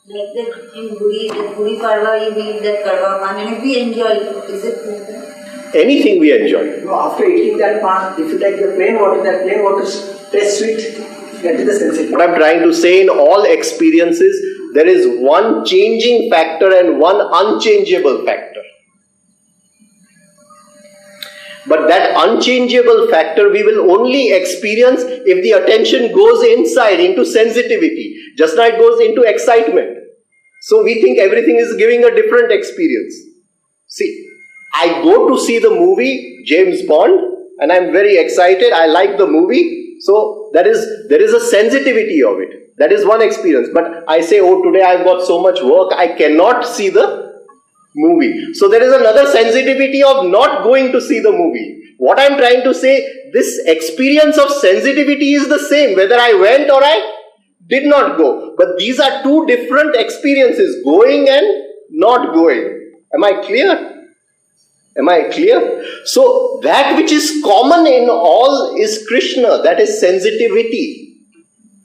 Like that in Gudi Padwa, we eat that kadwa pan, and if we enjoy it, is it like that? Anything we enjoy. No, after eating that pan, if you take the plain water, that plain water tastes sweet. That is the sensitivity. What I'm trying to say, in all experiences, there is one changing factor and one unchangeable factor. But that unchangeable factor we will only experience if the attention goes inside into sensitivity. Just now it goes into excitement. So we think everything is giving a different experience. See, I go to see the movie James Bond, and I'm very excited. I like the movie. So there is a sensitivity of it. That is one experience. But I say, oh, today I've got so much work, I cannot see the movie. So there is another sensitivity of not going to see the movie. What I'm trying to say, this experience of sensitivity is the same, whether I went or I did not go. But these are two different experiences, going and not going. Am I clear? Am I clear? So that which is common in all is Krishna, that is sensitivity.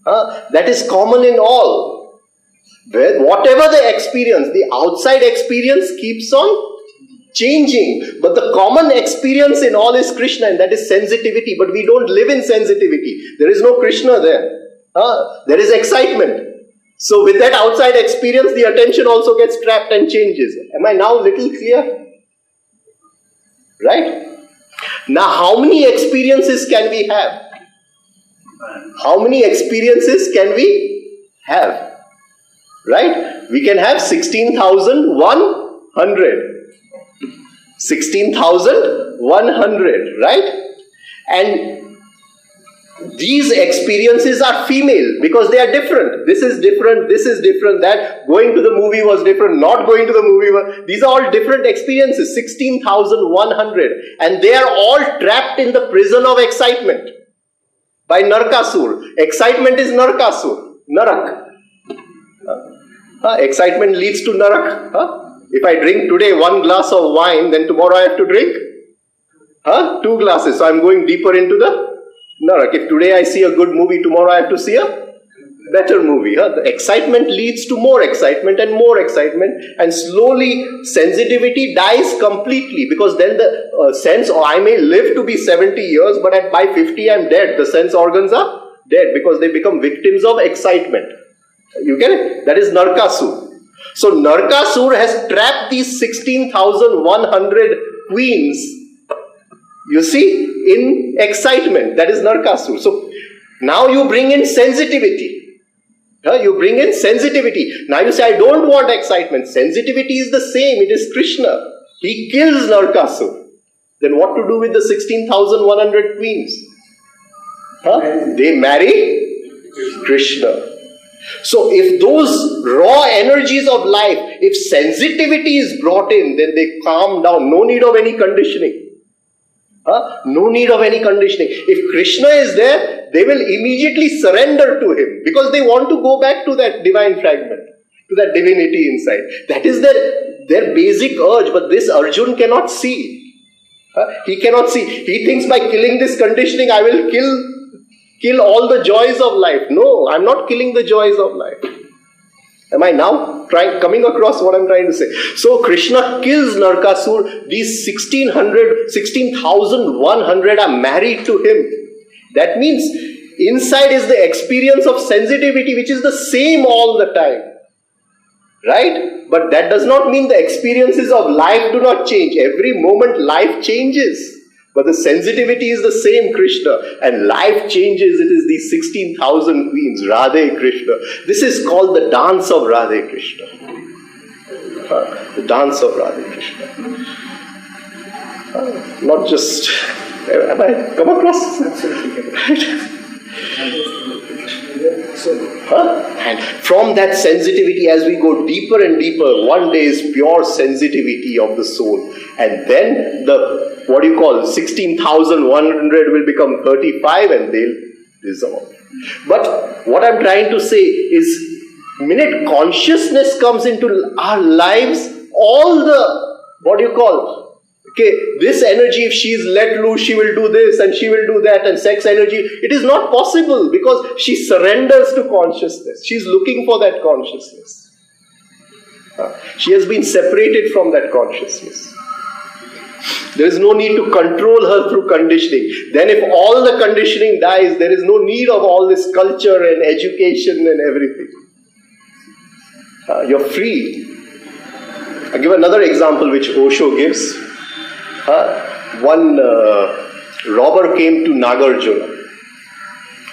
That is common in all. Whatever the experience, the outside experience keeps on changing. But the common experience in all is Krishna, and that is sensitivity. But we don't live in sensitivity. There is no Krishna there. There is excitement. So with that outside experience, the attention also gets trapped and changes. Am I now little clear? Right? Now, how many experiences can we have? How many experiences can we have? Right? We can have 16,100. 16,100, right? And These experiences are female because they are different. This is different, this is different, that going to the movie was different, not going to the movie was... These are all different experiences, 16,100. And they are all trapped in the prison of excitement by Narkasur. Excitement is Narkasur, Narak. Excitement leads to Narak. If I drink today 1 glass of wine, then tomorrow I have to drink 2 glasses. So I'm going deeper into the Narak. If today I see a good movie, tomorrow I have to see a better movie. The excitement leads to more excitement, and slowly sensitivity dies completely, because then the sense, I may live to be 70 years, but by 50 I'm dead. The sense organs are dead because they become victims of excitement. You get it? That is Narkasur. So Narkasur has trapped these 16,100 queens, you see, in excitement. That is Narkasur. So now you bring in sensitivity. You bring in sensitivity. Now you say, I don't want excitement. Sensitivity is the same. It is Krishna. He kills Narkasur. Then what to do with the 16,100 queens? They marry Krishna. So if those raw energies of life, if sensitivity is brought in, then they calm down. No need of any conditioning. No need of any conditioning. If Krishna is there, they will immediately surrender to him, because they want to go back to that divine fragment, to that divinity inside. That is their basic urge, but this Arjun cannot see. He cannot see. He thinks by killing this conditioning, I will kill all the joys of life. No, I'm not killing the joys of life. Am I now coming across what I'm trying to say? So Krishna kills Narkasur. These 16,100 are married to him. That means inside is the experience of sensitivity, which is the same all the time. Right? But that does not mean the experiences of life do not change. Every moment life changes. But the sensitivity is the same, Krishna. And life changes. It is these 16,000 queens, Radhe Krishna. This is called the dance of Radhe Krishna. The dance of Radhe Krishna. Not just... Have I come across? And from that sensitivity, as we go deeper and deeper, one day is pure sensitivity of the soul. And then the 16,100 will become 35 and they'll dissolve. But what I'm trying to say is, minute consciousness comes into our lives, all the, this energy, if she is let loose, she will do this and she will do that, and sex energy, it is not possible because she surrenders to consciousness. She is looking for that consciousness. She has been separated from that consciousness. There is no need to control her through conditioning. Then if all the conditioning dies, there is no need of all this culture and education and everything. You're free. I'll give another example which Osho gives. One robber came to Nagarjuna.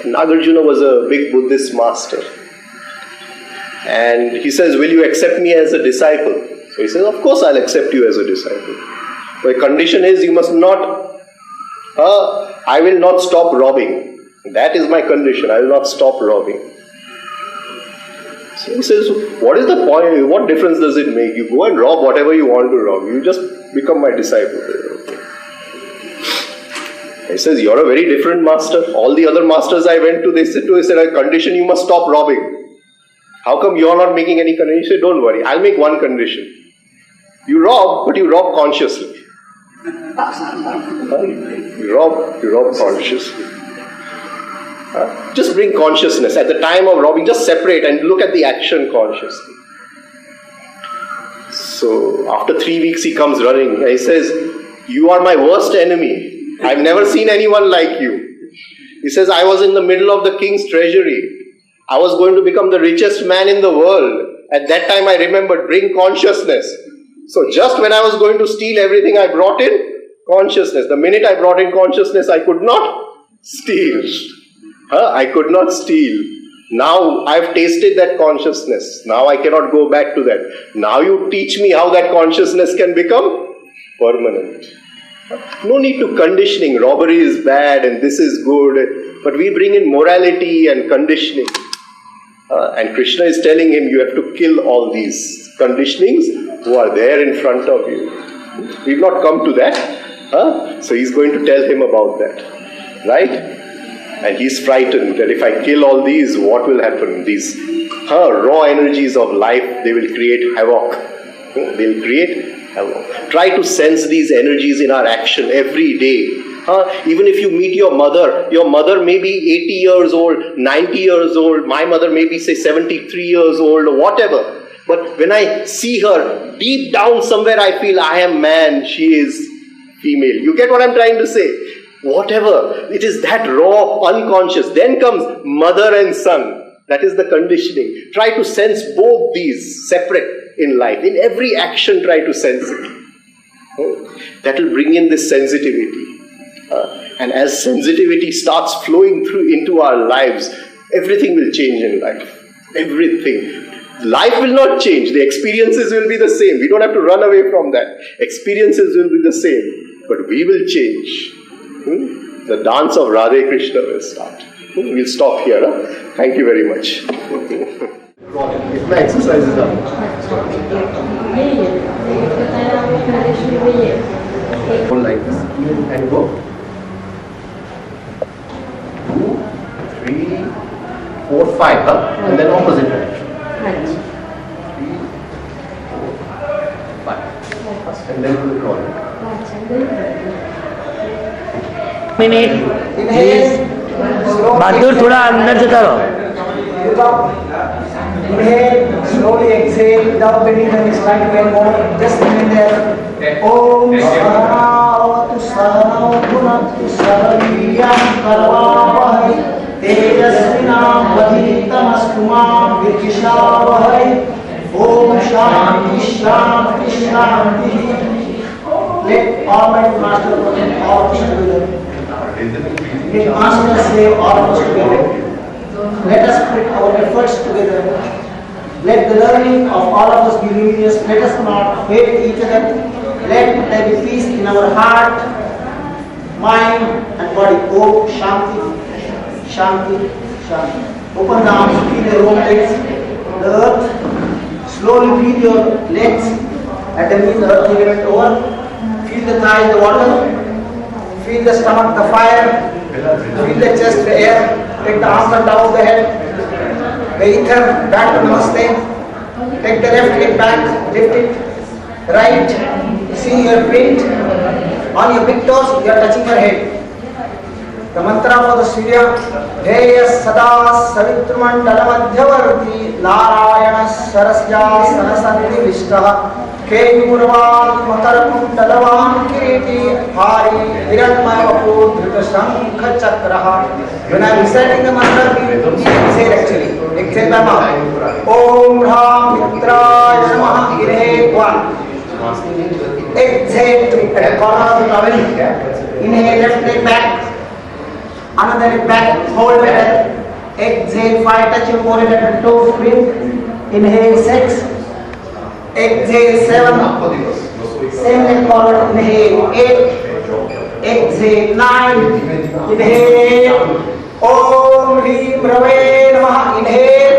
Nagarjuna was a big Buddhist master. And he says, will you accept me as a disciple? So he says, of course I'll accept you as a disciple. The condition is you must not, I will not stop robbing. That is my condition. I will not stop robbing. So he says, what is the point? What difference does it make? You go and rob whatever you want to rob. You just become my disciple. He says, you're a very different master. All the other masters I went to, they said, a condition, you must stop robbing. How come you're not making any condition? He said, don't worry, I'll make one condition. You rob, but you rob consciously. You rob consciously. Just bring consciousness. At the time of robbing, just separate and look at the action consciously. So after 3 weeks he comes running and he says, you are my worst enemy. I've never seen anyone like you. He says, I was in the middle of the king's treasury. I was going to become the richest man in the world. At that time I remembered, bring consciousness. So just when I was going to steal everything, I brought in consciousness. The minute I brought in consciousness, I could not steal. I could not steal. Now I've tasted that consciousness. Now I cannot go back to that. Now you teach me how that consciousness can become permanent. No need to conditioning. Robbery is bad and this is good. But we bring in morality and conditioning. And Krishna is telling him, you have to kill all these conditionings who are there in front of you. We've not come to that. So he's going to tell him about that. Right? And he's frightened that if I kill all these, what will happen? These raw energies of life, they will create havoc. They'll create havoc. Try to sense these energies in our action every day. Even if you meet your mother may be 80 years old, 90 years old, my mother may be say 73 years old or whatever. But when I see her, deep down somewhere I feel I am man, she is female. You get what I'm trying to say? Whatever, it is that raw, unconscious. Then comes mother and son. That is the conditioning. Try to sense both these separate in life. In every action, try to sense it. That will bring in this sensitivity. And as sensitivity starts flowing through into our lives, everything will change in life. Everything. Life will not change. The experiences will be the same. We don't have to run away from that. Experiences will be the same. But we will change. The dance of Radhe Krishna will start. We'll stop here. Thank you very much. If my exercise is done. Hold like this. And go. 2, 3, 4, 5. And then opposite direction. 3, 4, 5. And then we'll crawl. Minute बहादुर थोड़ा अंदर से करो inhale slowly exhale without bending the knees try to get more just remain there om sahavatu sahav gunatu sahaviyam karvavahai tejasvinam vaditamastu ma vikishavahai om shanti shanti shanti. Let Almighty Master all of us together. Let Master say all of us together. Let us put our efforts together. Let the learning of all of us be luminous. Let us not hate each other. Let there be peace in our heart, mind and body. Om Shanti, Shanti, Shanti. Open the arms, feel your own legs, the earth. Slowly feel your legs. At the mean the earth element over. Feel the thighs, the water. Feel the stomach, the fire. Feel the chest, the air. Take the arms and down the head. The ether, back to Namaste. Take the left leg back, lift it. Right. See your feet. On your big toes, you are touching your head. The mantra for the Surya. Heya sada savitrumandalamadzyavarti Narayana sarasya sanasanti vishtaha Keyurvan makarkundalavan kiriti Hari hiranmaya vapu dhrita shankha chakraha. When I am reciting the mantra, we exhale actually. Exhale by mouth. Om Ram Mitraya Namaha. Inhale 1. Exhale 2. At the corner of the towel. Inhale left leg back. Another leg back. Hold better. Exhale 5. Touch your forehead at the toe. Spring. Inhale 6. Exhale 7. Same leg forward. Inhale 8. Exhale 9. Inhale. Om Hrim Rave Namaha. Inhale.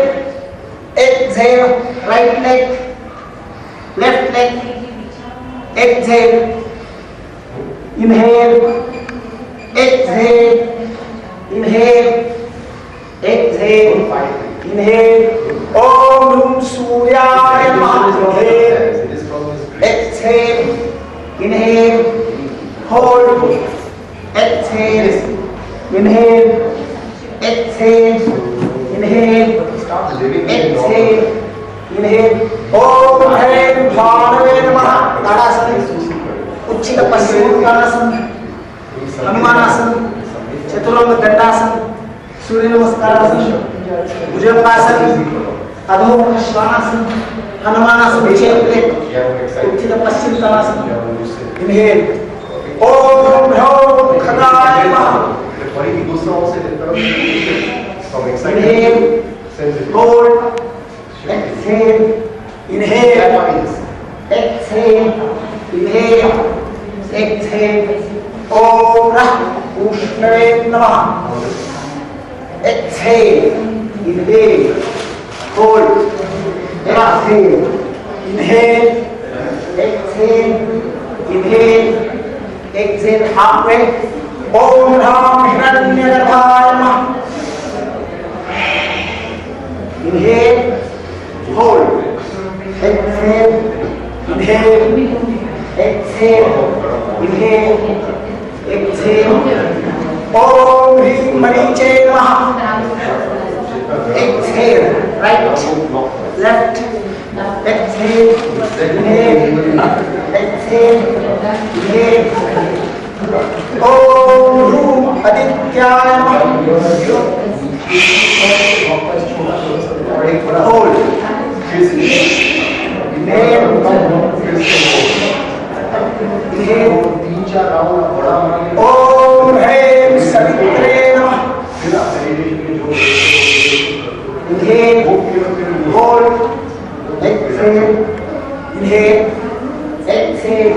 Exhale. Right leg. Left leg. Exhale. Inhale. Exhale. Inhale. Exhale. Inhale. Om Rum Suryaya Namaha. Inhale. Exhale. Inhale. Hold. Exhale. Inhale. Exhale. Inhale. Exhale. Inhale. Om Hrim Bharave Namaha. Tadasana. Uchchita Paschimottanasana. Hanumanasana. Chaturanga Dandasana. Surya Namaskara. Bhujangasana. Adho Svanasana. Hanumanasana. Uchchita Paschimottanasana. Inhale. Om Bhrav Khadaya Namaha. Inhale. Hold. Exhale. Inhale. Exhale. Inhale. Exhale. Om Rah Ushnave Namaha. exhale, inhale, hold, exhale, inhale, exhale, inhale, exhale halfway. Om Ram Hiranyagarbhaya Namaha. Inhale, hold, exhale, inhale, exhale, inhale, exhale. Om Hrim Mariche Namaha. Exhale, right, left, exhale, inhale, exhale, inhale. Om Rum Adityaya Namaha. Hold. Inhale. Inhale. Om Hem Savitre Namaha. Inhale. Hold. Exhale. Inhale. Exhale.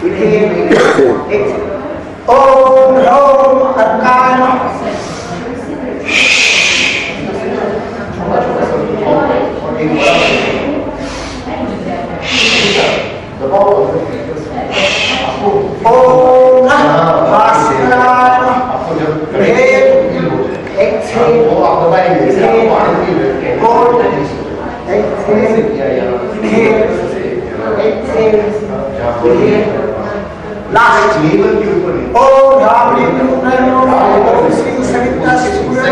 Inhale. Exhale. Om Ram Arkaya Namaha. Om Bhaskaraya. Inhale, exhale, hold, exhale, inhale, exhale, inhale. Last. Om Ravri Namo Sri Savita Surya.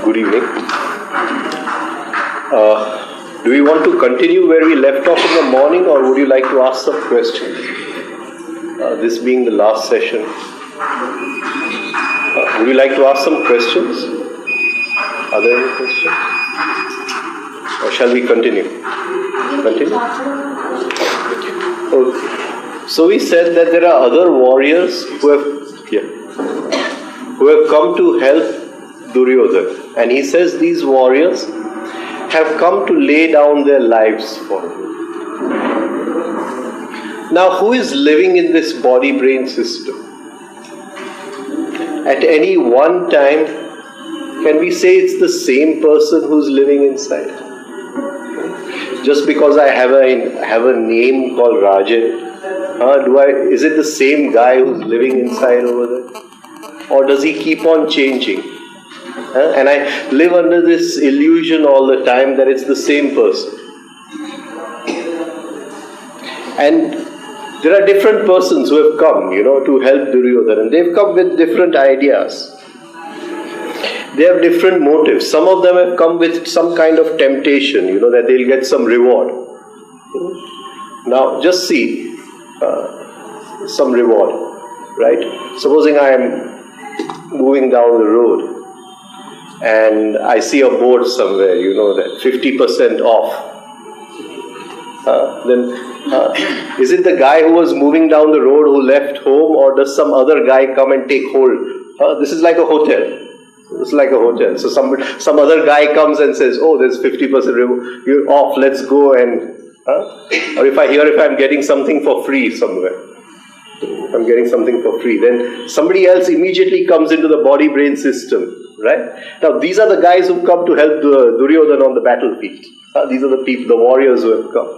Good evening. Do we want to continue where we left off in the morning, or would you like to ask some questions? This being the last session, would you like to ask some questions? Are there any questions? Or shall we continue? Continue? Okay. So we said that there are other warriors who have come to help Duryodhana. And he says these warriors have come to lay down their lives for him. Now, who is living in this body-brain system? At any one time, can we say it's the same person who's living inside? just because I have a name called Rajen, is it the same guy who's living inside over there? Or does he keep on changing? And I live under this illusion all the time that it's the same person. And there are different persons who have come, to help Duryodhana, and they've come with different ideas. They have different motives. Some of them have come with some kind of temptation, that they'll get some reward. Now, just see some reward, right? Supposing I am moving down the road and I see a board somewhere, that 50% off. Then is it the guy who was moving down the road who left home, or does some other guy come and take hold? This is like a hotel. It's like a hotel. So some other guy comes and says, "Oh, there's 50% you're off. Let's go." And or if I'm getting something for free somewhere, I'm getting something for free, then somebody else immediately comes into the body-brain system, right? Now these are the guys who come to help Duryodhana on the battlefield. These are the people, the warriors who have come.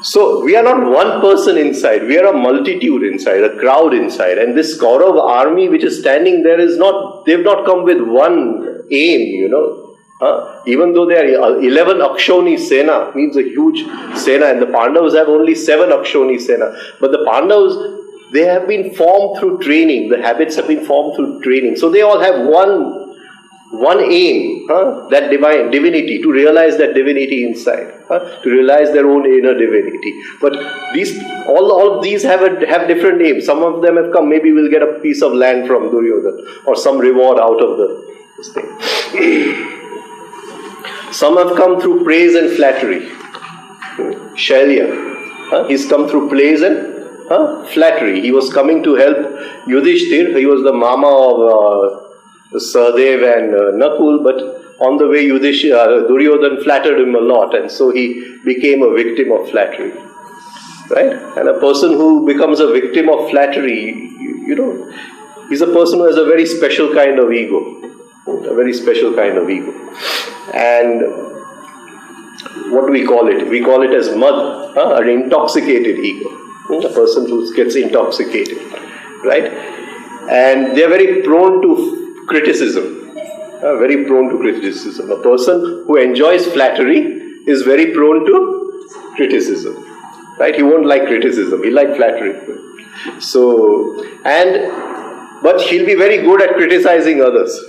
So we are not one person inside, we are a multitude inside, a crowd inside. And this Kaurav army which is standing there they've not come with one aim, Even though they are 11 Akshoni Sena, means a huge Sena, and the Pandavas have only 7 Akshoni Sena. But the Pandavas, they have been formed through training, the habits have been formed through training. So they all have one aim, that divinity, to realize that divinity inside, to realize their own inner divinity. But all of these have different aims. Some of them have come, maybe we'll get a piece of land from Duryodhana, or some reward out of this thing. Some have come through praise and flattery. Shailya, he's come through praise and flattery. He was coming to help Yudhishthir. He was the mama of Sahadev and Nakul, but on the way Duryodhana flattered him a lot, and so he became a victim of flattery. Right? And a person who becomes a victim of flattery, he's a person who has a very special kind of ego. A very special kind of ego. And what do we call it? We call it as mad, an intoxicated ego. A person who gets intoxicated. Right? And they're very prone to criticism. Very prone to criticism. A person who enjoys flattery is very prone to criticism. Right? He won't like criticism. He likes flattery. But he'll be very good at criticizing others.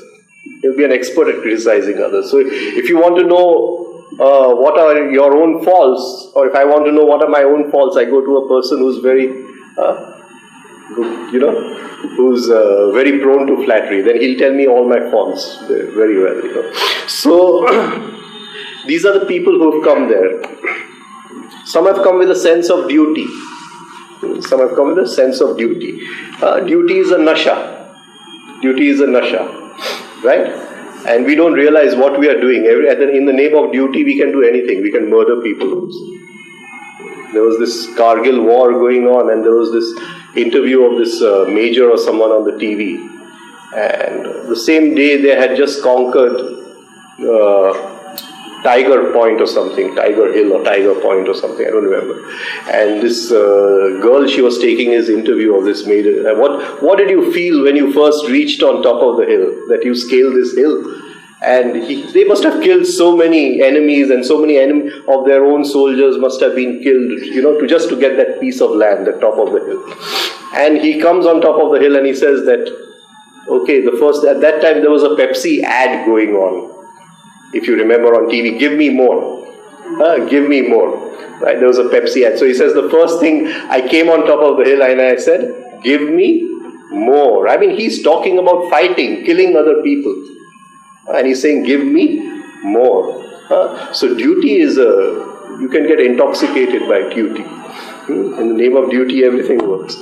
He'll be an expert at criticizing others. So if you want to know what are your own faults, or if I want to know what are my own faults, I go to a person who's very, who's very prone to flattery. Then he'll tell me all my faults very well. So these are the people who have come there. Some have come with a sense of duty. Some have come with a sense of duty. Duty is a nasha. Duty is a nasha. Right? And we don't realize what we are doing. In the name of duty, we can do anything. We can murder people. There was this Kargil war going on, and there was this interview of this major or someone on the TV. And the same day, they had just conquered Tiger Point or something, Tiger Hill or Tiger Point or something, I don't remember. And this girl, she was taking his interview of this major. What did you feel when you first reached on top of the hill, that you scaled this hill? And they must have killed so many enemies, and so many of their own soldiers must have been killed, to get that piece of land, the top of the hill. And he comes on top of the hill and he says that, at that time there was a Pepsi ad going on. If you remember on TV, give me more. Give me more. Right? There was a Pepsi ad. So he says, the first thing, I came on top of the hill and I said, give me more. I mean, he's talking about fighting, killing other people. And he's saying, give me more. So duty is you can get intoxicated by duty. In the name of duty, everything works.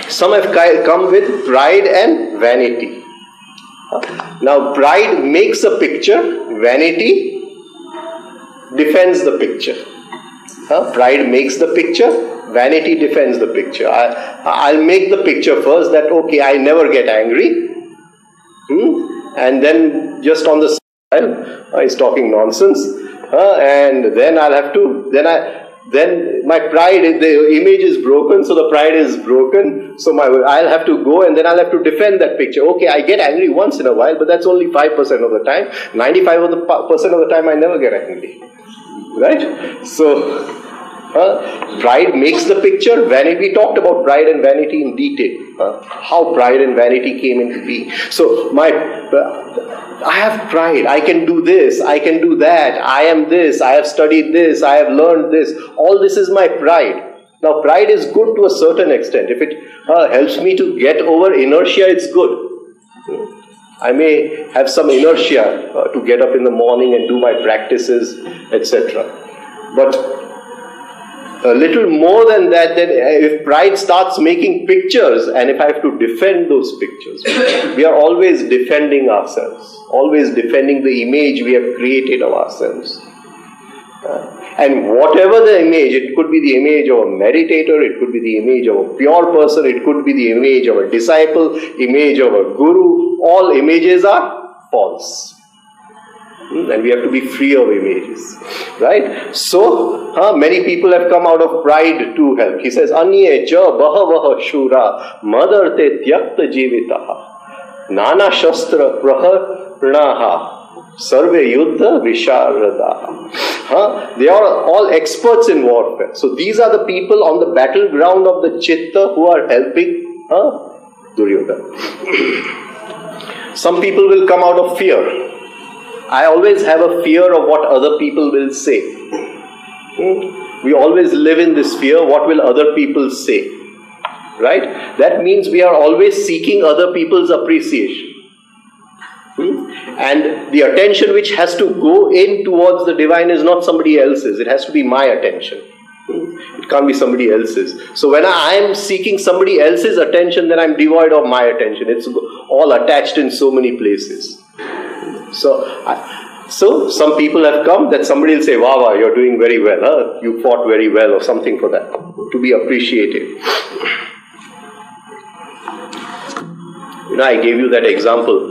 Some have come with pride and vanity. Now, pride makes a picture, vanity defends the picture. Pride makes the picture, vanity defends the picture. I'll make the picture first that, I never get angry. And then just on the side, he's talking nonsense. And then I'll have to, then my pride, the image is broken, so the pride is broken, so I'll have to go and then I'll have to defend that picture. Okay, I get angry once in a while, but that's only 5% of the time. 95% of the time I never get angry. Right? So, pride makes the picture. Vanity, we talked about pride and vanity in detail. How pride and vanity came into being. So, I have pride, I can do this, I can do that, I am this, I have studied this, I have learned this, all this is my pride. Now pride is good to a certain extent. If it helps me to get over inertia, it's good. I may have some inertia to get up in the morning and do my practices, etc. But a little more than that, then if pride starts making pictures and if I have to defend those pictures, we are always defending ourselves, always defending the image we have created of ourselves. And whatever the image, it could be the image of a meditator, it could be the image of a pure person, it could be the image of a disciple, image of a guru, all images are false. And we have to be free of images, right? So, many people have come out of pride to help. He says, Anye cha bahavaha shura madarte tyakta jivitaha nana shastra praharnaha sarve yuddha visharadaha. They are all experts in warfare. So these are the people on the battleground of the chitta who are helping Duryodhana. Some people will come out of fear. I always have a fear of what other people will say. We always live in this fear, what will other people say? Right? That means we are always seeking other people's appreciation. And the attention which has to go in towards the divine is not somebody else's, it has to be my attention. It can't be somebody else's. So when I am seeking somebody else's attention, then I am devoid of my attention. It's all attached in so many places. So some people have come that somebody will say, wow, you're doing very well, you fought very well or something for that, to be appreciated. I gave you that example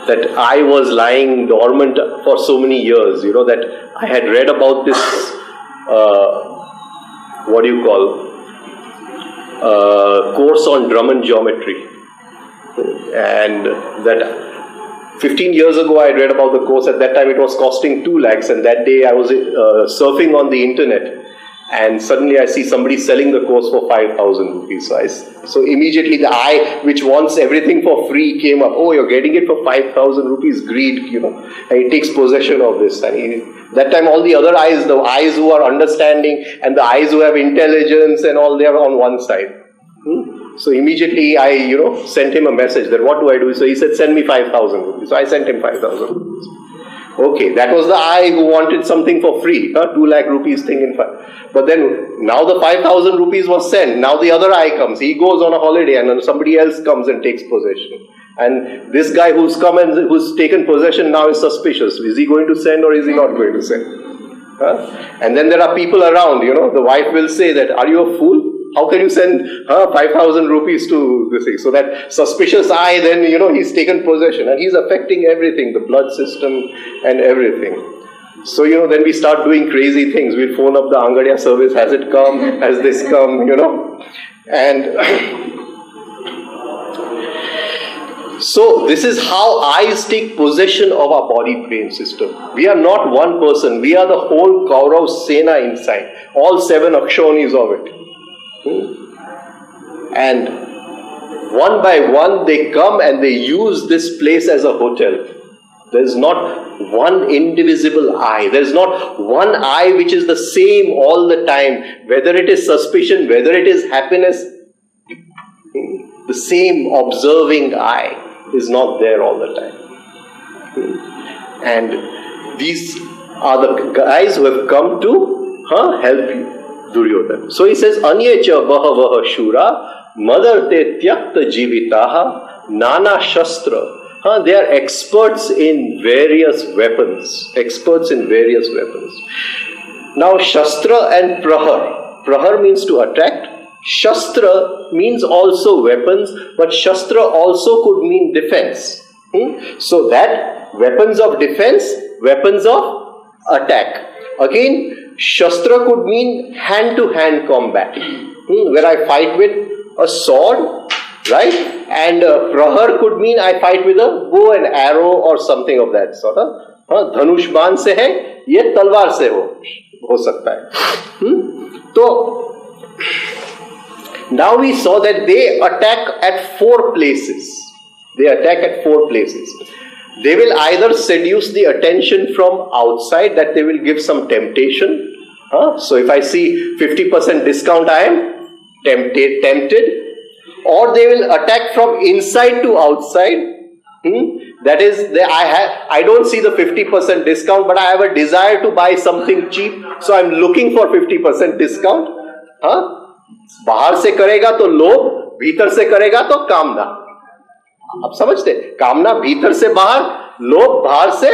that I was lying dormant for so many years, that I had read about this, course on drum and geometry. And that 15 years ago I read about the course. At that time it was costing 2 lakhs, and that day I was surfing on the internet and suddenly I see somebody selling the course for 5,000 rupees. So immediately the eye which wants everything for free came up. Oh, you're getting it for 5,000 rupees, greed, and it takes possession of this. And that time all the other eyes, the eyes who are understanding and the eyes who have intelligence and all, they are on one side. So immediately I, sent him a message that what do I do? So he said, send me 5,000 rupees. So I sent him 5,000 rupees. Okay, that was the I who wanted something for free, 2 lakh rupees thing in fact. But then now the 5,000 rupees was sent. Now the other I comes. He goes on a holiday and then somebody else comes and takes possession. And this guy who's come and who's taken possession now is suspicious. Is he going to send or is he not going to send? And then there are people around, the wife will say that, are you a fool? How can you send 5,000 rupees to this thing? So that suspicious eye, then, he's taken possession and he's affecting everything, the blood system and everything. So, then we start doing crazy things. We phone up the Angadia service, has it come? Has this come? And so this is how eyes take possession of our body-brain system. We are not one person. We are the whole Kaurav Sena inside. All 7 Akshonis of it. And one by one they come and they use this place as a hotel. There is not one indivisible eye. There is not one eye which is the same all the time. Whether it is suspicion, whether it is happiness, the same observing eye is not there all the time. And these are the guys who have come to help you. Duryodhana. So he says, Anyecha bahavaha shura madarte tyakta jivitaha nana shastra. They are experts in various weapons. Experts in various weapons. Now Shastra and Prahar. Prahar means to attack. Shastra means also weapons, but Shastra also could mean defense. So that weapons of defense weapons of attack. Again, Shastra could mean hand-to-hand combat, where I fight with a sword, right? And Prahar could mean I fight with a bow and arrow or something of that sort. Dhanush baan se hai, ye talwar se ho sakta hai. So, now we saw that they attack at 4 places. They attack at 4 places. They will either seduce the attention from outside, that they will give some temptation. So if I see 50% discount, I am tempted. Or they will attack from inside to outside. That is, I don't see the 50% discount, but I have a desire to buy something cheap, so I am looking for 50% discount. बाहर से करेगा तो लोभ, भीतर से करेगा तो कामना. आप समझते? कामना भीतर से बाहर, लोभ बाहर से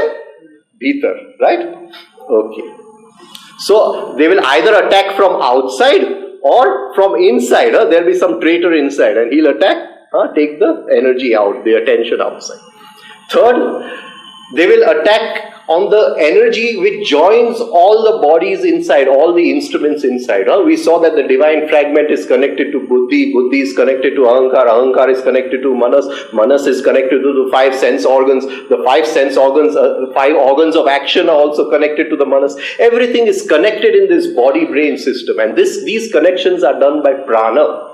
भीतर, right? Okay. So they will either attack from outside or from inside. There will be some traitor inside, and he'll attack, take the energy out, the attention outside. Third, they will attack on the energy which joins all the bodies inside, all the instruments inside. We saw that the divine fragment is connected to Buddhi, Buddhi is connected to Ahankar, Ahankar is connected to Manas, Manas is connected to the 5 sense organs, the 5 sense organs, 5 organs of action are also connected to the Manas. Everything is connected in this body-brain system, and these connections are done by prana.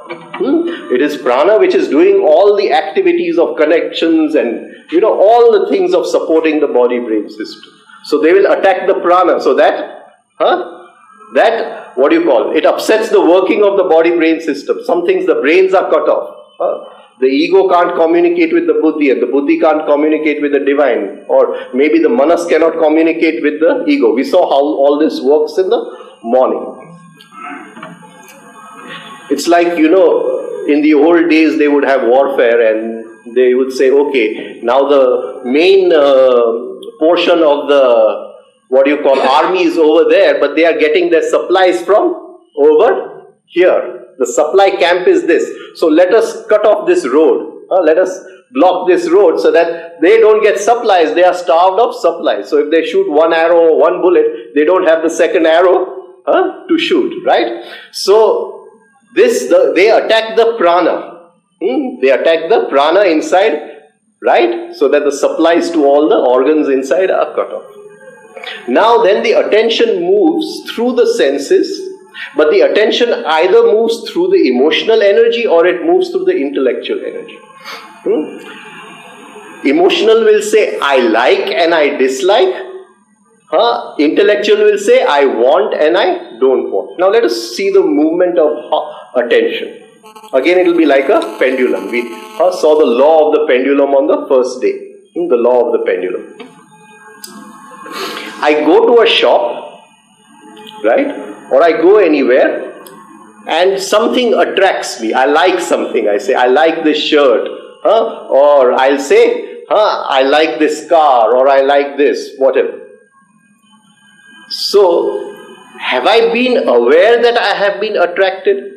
It is prana which is doing all the activities of connections and all the things of supporting the body-brain system. So they will attack the prana, so that what do you call? It upsets the working of the body-brain system. Some things the brains are cut off. The ego can't communicate with the buddhi, and the buddhi can't communicate with the divine, or maybe the manas cannot communicate with the ego. We saw how all this works in the morning. It's like, in the old days they would have warfare, and they would say, okay, now the main portion of the, army is over there, but they are getting their supplies from over here. The supply camp is this. So let us cut off this road. Let us block this road so that they don't get supplies. They are starved of supplies. So if they shoot 1 arrow or 1 bullet, they don't have the second arrow to shoot, right? So they attack the prana. They attack the prana inside, right? So that the supplies to all the organs inside are cut off. Now then the attention moves through the senses, but the attention either moves through the emotional energy or it moves through the intellectual energy. Emotional will say, I like and I dislike. Intellectual will say, I want and I don't want. Now let us see the movement of attention. Again, it will be like a pendulum. We saw the law of the pendulum on the first day. The law of the pendulum. I go to a shop, right? Or I go anywhere and something attracts me. I like something. I say, I like this shirt. Or I'll say, I like this car, or I like this, whatever. So, have I been aware that I have been attracted?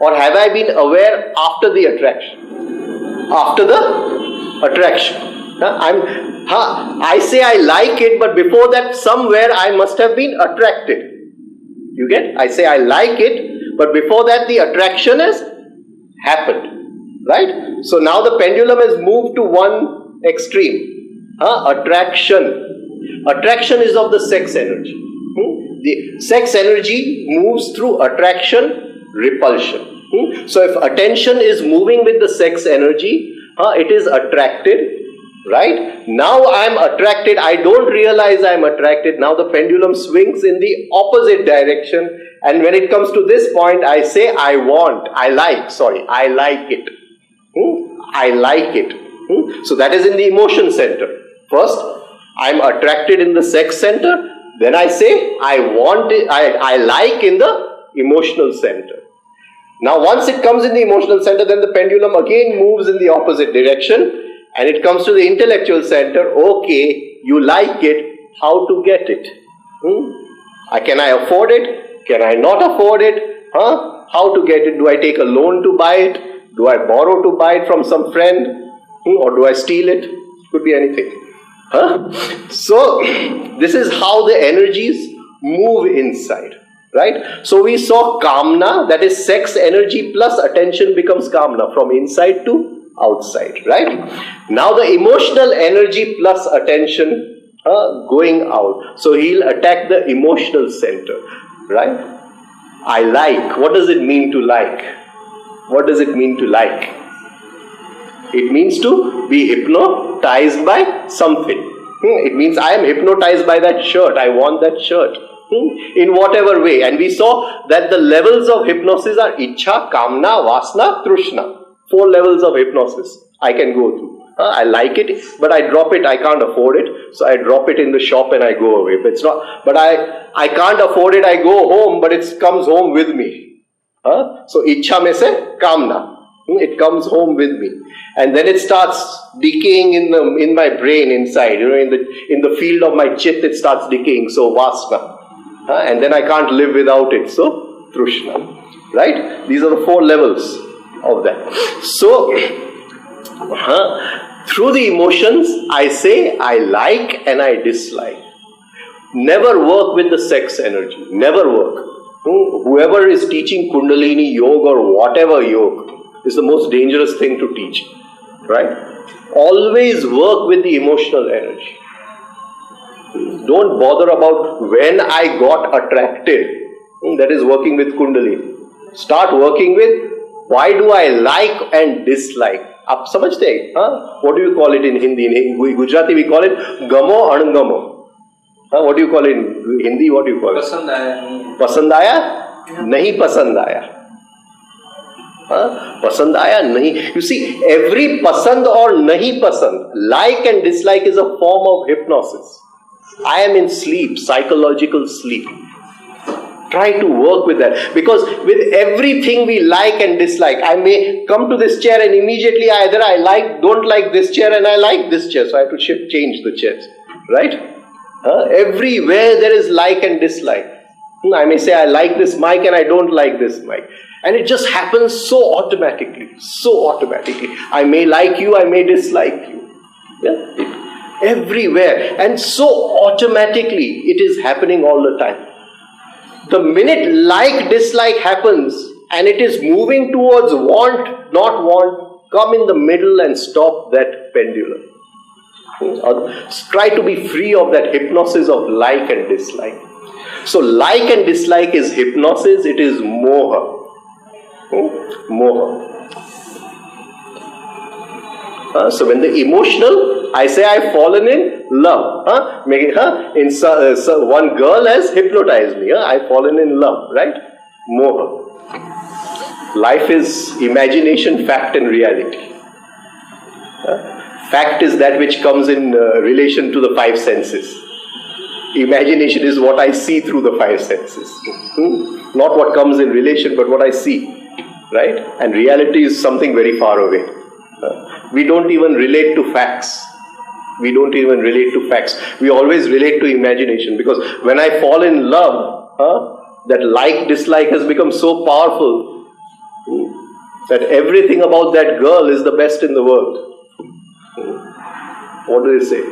Or have I been aware after the attraction? After the attraction. I say I like it, but before that somewhere I must have been attracted. You get? I say I like it, but before that the attraction has happened. Right? So now the pendulum has moved to one extreme. Attraction. Attraction is of the sex energy. The sex energy moves through attraction, repulsion. So if attention is moving with the sex energy, it is attracted, right? Now I am attracted, I don't realize I am attracted. Now the pendulum swings in the opposite direction, and when it comes to this point, I say I like it. I like it. So that is in the emotion center. First, I am attracted in the sex center. Then I say, I like in the emotional center. Now once it comes in the emotional center, then the pendulum again moves in the opposite direction and it comes to the intellectual center. Okay, you like it, how to get it? Can I afford it? Can I not afford it? How to get it? Do I take a loan to buy it? Do I borrow to buy it from some friend? Or do I steal it? Could be anything. So, this is how the energies move inside. Right? So we saw kamna, that is sex energy plus attention becomes kamna, from inside to outside. Right? Now the emotional energy plus attention going out. So he'll attack the emotional center. Right? I like. What does it mean to like? What does it mean to like? It means to be hypnotized by something. It means I am hypnotized by that shirt. I want that shirt. In whatever way. And we saw that the levels of hypnosis are Ichha, Kamna, Vasna, Trushna. 4 levels of hypnosis I can go through. I like it, but I drop it. I can't afford it, so I drop it in the shop and I go away. But I can't afford it. I go home, but it comes home with me. So Ichha mein se Kamna. It comes home with me, and then it starts decaying in my brain inside. In the field of my chit, it starts decaying. So Vasna. And then I can't live without it. So, Trushna. Right? These are the 4 levels of that. So, through the emotions, I say I like and I dislike. Never work with the sex energy. Never work. Whoever is teaching Kundalini Yoga or whatever yoga is the most dangerous thing to teach. Right? Always work with the emotional energy. Don't bother about when I got attracted. That is working with Kundalini. Start working with why do I like and dislike. Aap samajhte hain? What do you call it in Hindi? In Gujarati we call it gamo angamo. What do you call it in Hindi? What do you call it? Pasand aaya. Pasand aaya? Nahi pasand aaya. Pasand aaya nahi. You see, every pasand or nahi pasand, like and dislike is a form of hypnosis. I am in sleep, psychological sleep. Try to work with that, because with everything we like and dislike, I may come to this chair and immediately either I don't like this chair and I like this chair, so I have to change the chairs. Right? Everywhere there is like and dislike. I may say I like this mic and I don't like this mic. And it just happens so automatically. I may like you, I may dislike you. Yeah? Everywhere, and so automatically it is happening all the time. The minute like dislike happens and it is moving towards want, not want, come in the middle and stop that pendulum. Try to be free of that hypnosis of like and dislike. So like and dislike is hypnosis, it is moha. Moha. So when the emotional, I say I've fallen in love. One girl has hypnotized me. I've fallen in love, right? Moha. Life is imagination, fact and reality. Fact is that which comes in relation to the 5 senses. Imagination is what I see through the 5 senses. Not what comes in relation, but what I see. Right? And reality is something very far away. We don't even relate to facts. We always relate to imagination, because when I fall in love, that like-dislike has become so powerful that everything about that girl is the best in the world. What do they say?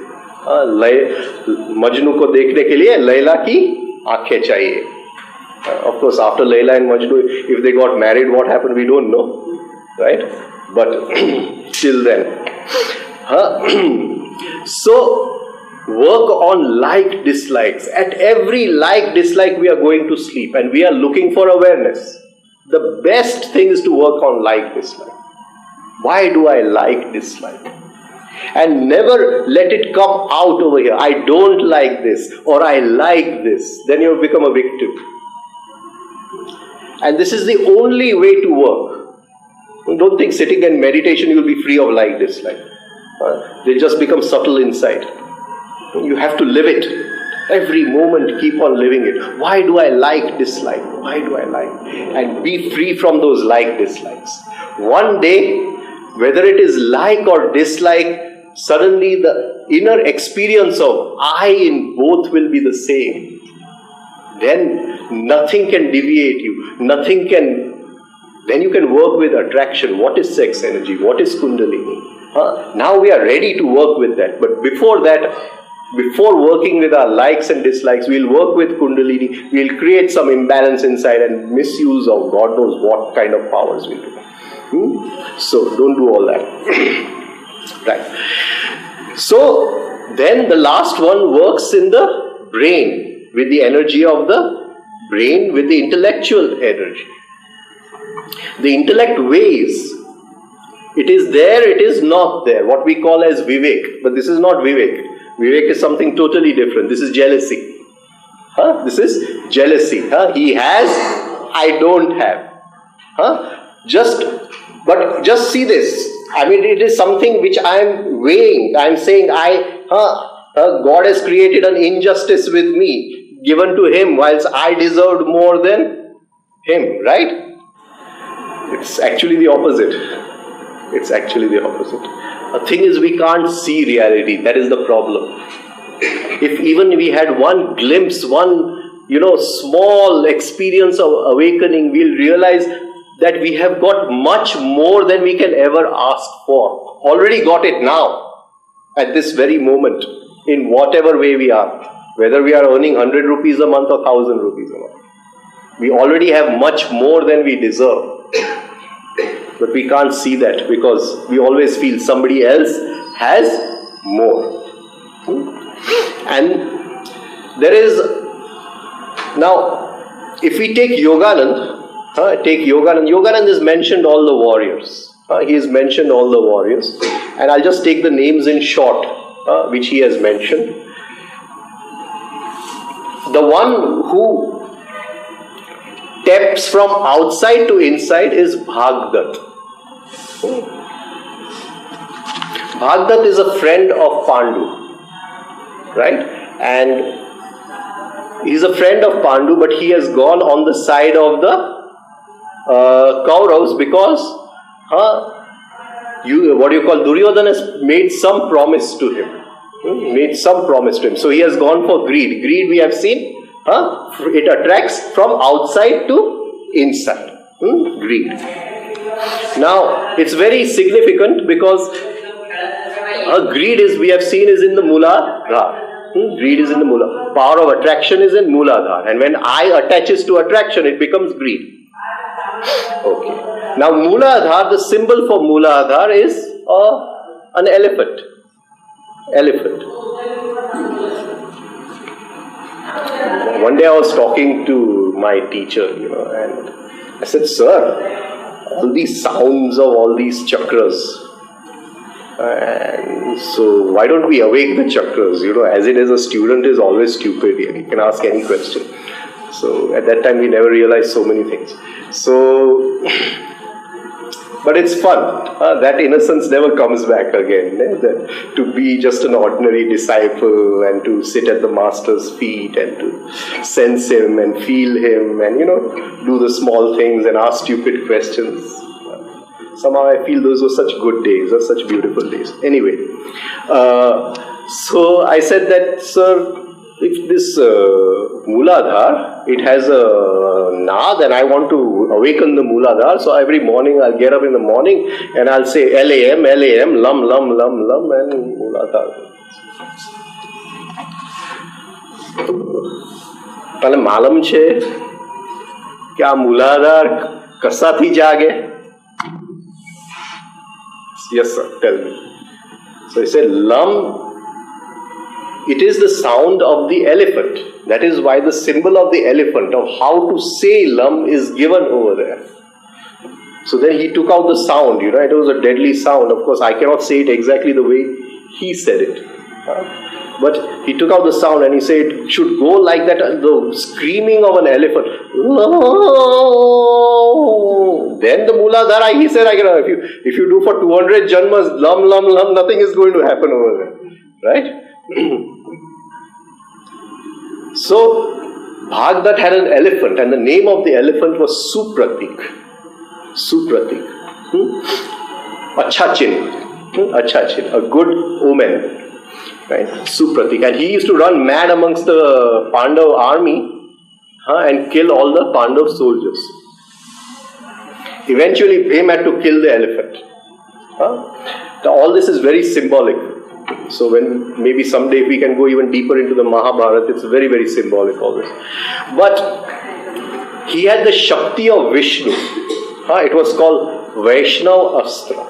Majnu ko dekhne ke liye Layla ki aankhein chahiye. Of course, after Layla and Majnu, if they got married, what happened, we don't know. Right? But till then. So, work on like-dislikes. At every like-dislike, we are going to sleep and we are looking for awareness. The best thing is to work on like-dislike. Why do I like-dislike? And never let it come out over here. I don't like this or I like this. Then you become a victim. And this is the only way to work. Don't think sitting in meditation you'll be free of like-dislike. They just become subtle inside. You have to live it. Every moment keep on living it. Why do I like-dislike? Why do I like? And be free from those like-dislikes. One day, whether it is like or dislike, suddenly the inner experience of I in both will be the same. Then nothing can deviate you. Then you can work with attraction. What is sex energy? What is Kundalini? Now we are ready to work with that. But before that, before working with our likes and dislikes, we'll work with Kundalini, we'll create some imbalance inside and misuse of God knows what kind of powers we'll do. So don't do all that. Right. So then the last one works in the brain, with the energy of the brain, with the intellectual energy. The intellect weighs. It is there, it is not there. What we call as Vivek. But this is not Vivek. Vivek is something totally different. This is jealousy. This is jealousy. He has, I don't have. Just see this. I mean, it is something which I am weighing. I am saying, God has created an injustice with me, given to him, whilst I deserved more than him, right? It's actually the opposite. It's actually the opposite. The thing is, we can't see reality. That is the problem. If even we had one glimpse, one, small experience of awakening, we'll realize that we have got much more than we can ever ask for. Already got it now, at this very moment, in whatever way we are. Whether we are earning 100 rupees a month or 1,000 rupees a month. We already have much more than we deserve. But we can't see that because we always feel somebody else has more. And there is, now, if we take Yoganand, Yoganand has mentioned all the warriors. He has mentioned all the warriors. And I'll just take the names in short, which he has mentioned. The one who taps from outside to inside is Bhagavad. Bhagavad is a friend of Pandu, right? And he's a friend of Pandu, but he has gone on the side of the Kauravas because Duryodhana has made some promise to him. So he has gone for greed. Greed, we have seen, it attracts from outside to inside. Greed. Now, it's very significant because greed is, we have seen, is in the Mooladhara. Greed is in the Mooladhara. Power of attraction is in Mooladhara. And when I attaches to attraction, it becomes greed. Okay. Now, Mooladhara, the symbol for Mooladhara is an elephant. One day I was talking to my teacher, and I said, "Sir, all these sounds of all these chakras, and so why don't we awake the chakras? As it is, a student is always stupid. He can ask any question. So at that time we never realized so many things. So, but it's fun. That innocence never comes back again. That to be just an ordinary disciple and to sit at the master's feet and to sense him and feel him and do the small things and ask stupid questions. Somehow I feel those were such good days, or such beautiful days. Anyway, so I said that, sir, if this Mooladhara, it has a Naad and I want to awaken the Mooladhara, so every morning I'll get up in the morning and I'll say LAM, Lam, Lam, Lam, Lam and Mooladhara. Pale malum che कि આ મૂલાધાર કસાથી જાગે? Yes, sir, tell me. So he said, Lam, it is the sound of the elephant. That is why the symbol of the elephant, of how to say Lam, is given over there. So then he took out the sound, it was a deadly sound. Of course, I cannot say it exactly the way he said it. But he took out the sound and he said it should go like that, the screaming of an elephant. Then the Mooladhara, he said, if you do for 200 janmas, Lam, Lam, Lam, nothing is going to happen over there. Right? So, Bhagavad had an elephant and the name of the elephant was Supratik. Achachin, a good omen. Right? Supratik. And he used to run mad amongst the Pandav army and kill all the Pandav soldiers. Eventually, Bhim had to kill the elephant. All this is very symbolic. So when maybe someday we can go even deeper into the Mahabharata, it's very, very symbolic all this. But he had the Shakti of Vishnu. It was called Vaishnav Astra.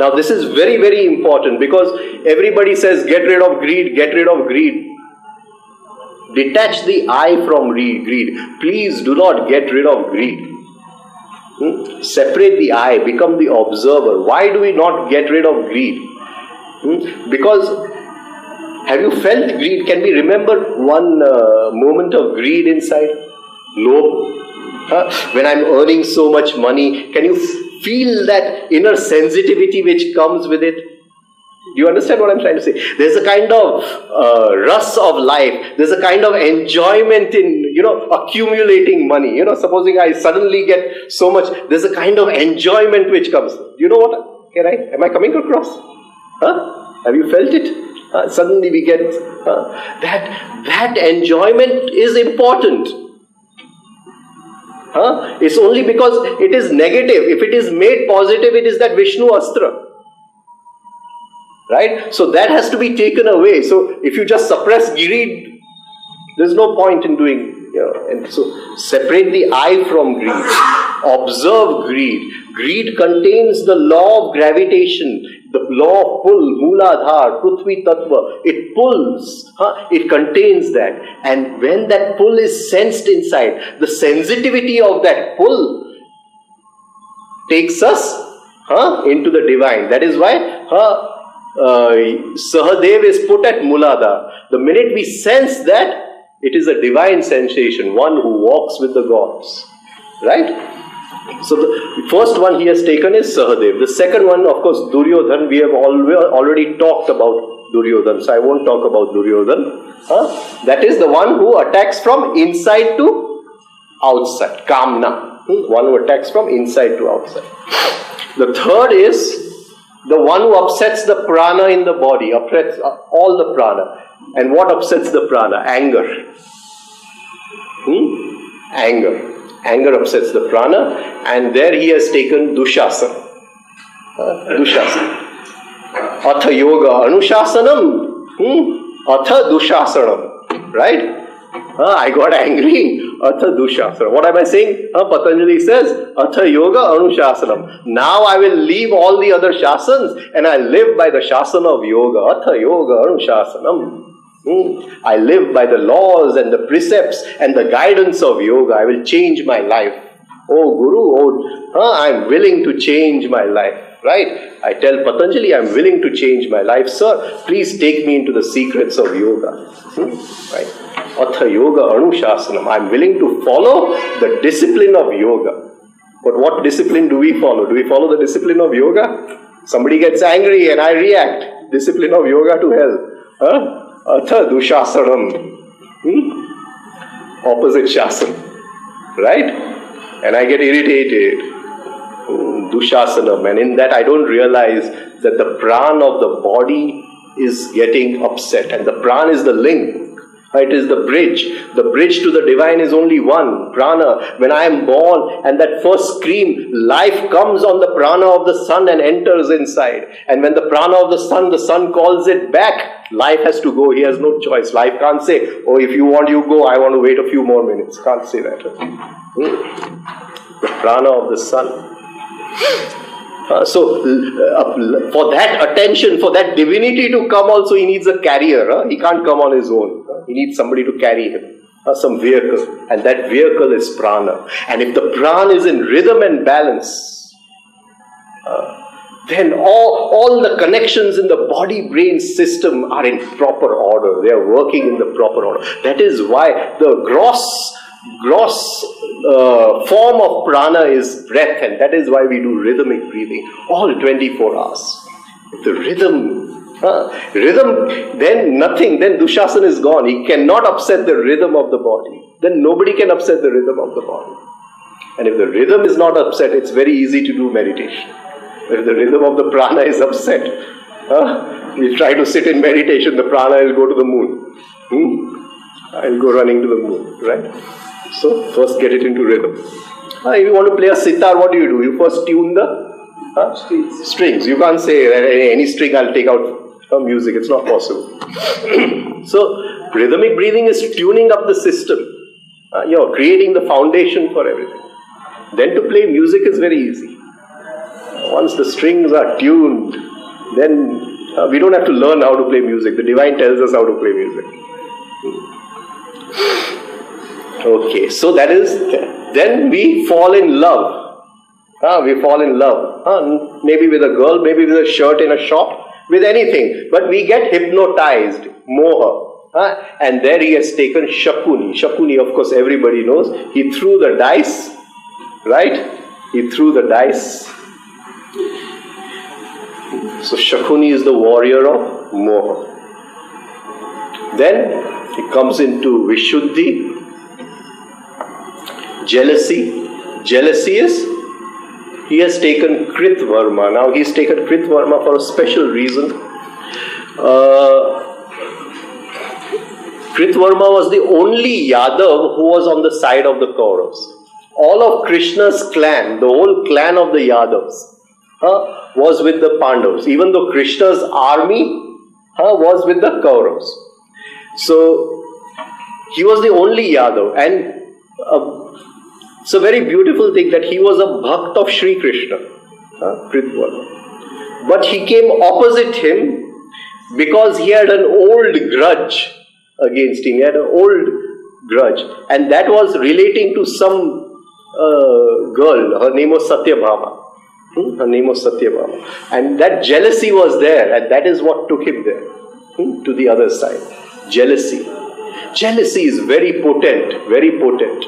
Now this is very, very important because everybody says get rid of greed, get rid of greed. Detach the I from greed. Please do not get rid of greed. Separate the I, become the observer. Why do we not get rid of greed? Because have you felt greed? Can we remember one moment of greed inside? Lobh. When I'm earning so much money, can you feel that inner sensitivity which comes with it? Do you understand what I'm trying to say? There's a kind of rust of life. There's a kind of enjoyment in, accumulating money. Supposing I suddenly get so much, there's a kind of enjoyment which comes. You know what? Am I coming across? Have you felt it? Suddenly we get that enjoyment is important. It's only because it is negative. If it is made positive, it is that Vishnu Astra. Right? So that has to be taken away. So if you just suppress greed, there's no point in doing. And so separate the I from greed. Observe greed. Greed contains the law of gravitation, the law of pull, Mooladhar, Prithvi Tattva. It pulls. It contains that. And when that pull is sensed inside, the sensitivity of that pull takes us into the divine. That is why Sahadev is put at Mooladhar. The minute we sense that, it is a divine sensation, one who walks with the gods. Right? So the first one he has taken is Sahadev. The second one, of course, Duryodhan. We have already talked about Duryodhan, so I won't talk about Duryodhan. That is the one who attacks from inside to outside. Kamna. One who attacks from inside to outside. The third is the one who upsets the prana in the body, upsets all the prana. And what upsets the prana? Anger. Anger. Anger upsets the prana, and there he has taken Dushasana. Atha yoga anushasanam, atha dushasanam. Right? I got angry. Atha dushasanam. What am I saying? Patanjali says, Atha yoga anushasanam. Now I will leave all the other shasans and I live by the shasana of yoga. Atha yoga anushasanam. I live by the laws and the precepts and the guidance of yoga. I will change my life. Oh Guru, I am willing to change my life. Right? I tell Patanjali, I am willing to change my life. Sir, please take me into the secrets of yoga. Right? Atha yoga anushasanam. I am willing to follow the discipline of yoga. But what discipline do we follow? Do we follow the discipline of yoga? Somebody gets angry and I react. Discipline of yoga to hell. Atha dushasanam. Opposite shasana. Right? And I get irritated. Dushasanam. And in that I don't realize that the prana of the body is getting upset. And the prana is the link. It is the bridge. The bridge to the divine is only one. Prana. When I am born and that first scream, life comes on the prana of the sun and enters inside. And when the prana of the sun calls it back, life has to go. He has no choice. Life can't say, oh, if you want, you go. I want to wait a few more minutes. Can't say that. The prana of the sun. So for that attention, for that divinity to come also, he needs a carrier. He can't come on his own. He needs somebody to carry him. Some vehicle. And that vehicle is prana. And if the prana is in rhythm and balance, then all the connections in the body-brain system are in proper order. They are working in the proper order. That is why the gross form of prana is breath, and that is why we do rhythmic breathing all 24 hours. If the rhythm, then nothing, then Dushasana is gone. He cannot upset the rhythm of the body. Then nobody can upset the rhythm of the body. And if the rhythm is not upset, it's very easy to do meditation. If the rhythm of the prana is upset, we try to sit in meditation, the prana will go to the moon. I'll go running to the moon, right? So, first get it into rhythm. If you want to play a sitar, what do? You first tune the Strings. You can't say any string I'll take out from music. It's not possible. So, rhythmic breathing is tuning up the system. Creating the foundation for everything. Then to play music is very easy. Once the strings are tuned, then we don't have to learn how to play music. The divine tells us how to play music. Okay, so that is, then we fall in love. We fall in love. Maybe with a girl, maybe with a shirt in a shop, with anything. But we get hypnotized, moha. And there he has taken Shakuni. Shakuni, of course, everybody knows. He threw the dice, right? He threw the dice. So Shakuni is the warrior of moha. Then he comes into Vishuddhi. Jealousy. Jealousy is, he has taken Kritvarma. Now he's taken Kritvarma for a special reason. Kritvarma was the only Yadav who was on the side of the Kauravas. All of Krishna's clan, the whole clan of the Yadavs, was with the Pandavas. Even though Krishna's army was with the Kauravas. So, he was the only Yadav. And it's a very beautiful thing that he was a Bhakt of Shri Krishna. Kritvarma. But he came opposite him because he had an old grudge against him. He had an old grudge. And that was relating to some girl. Her name was Satyabhama. Her name was Satyabhama. And that jealousy was there. And that is what took him there. To the other side. Jealousy. Jealousy is very potent. Very potent.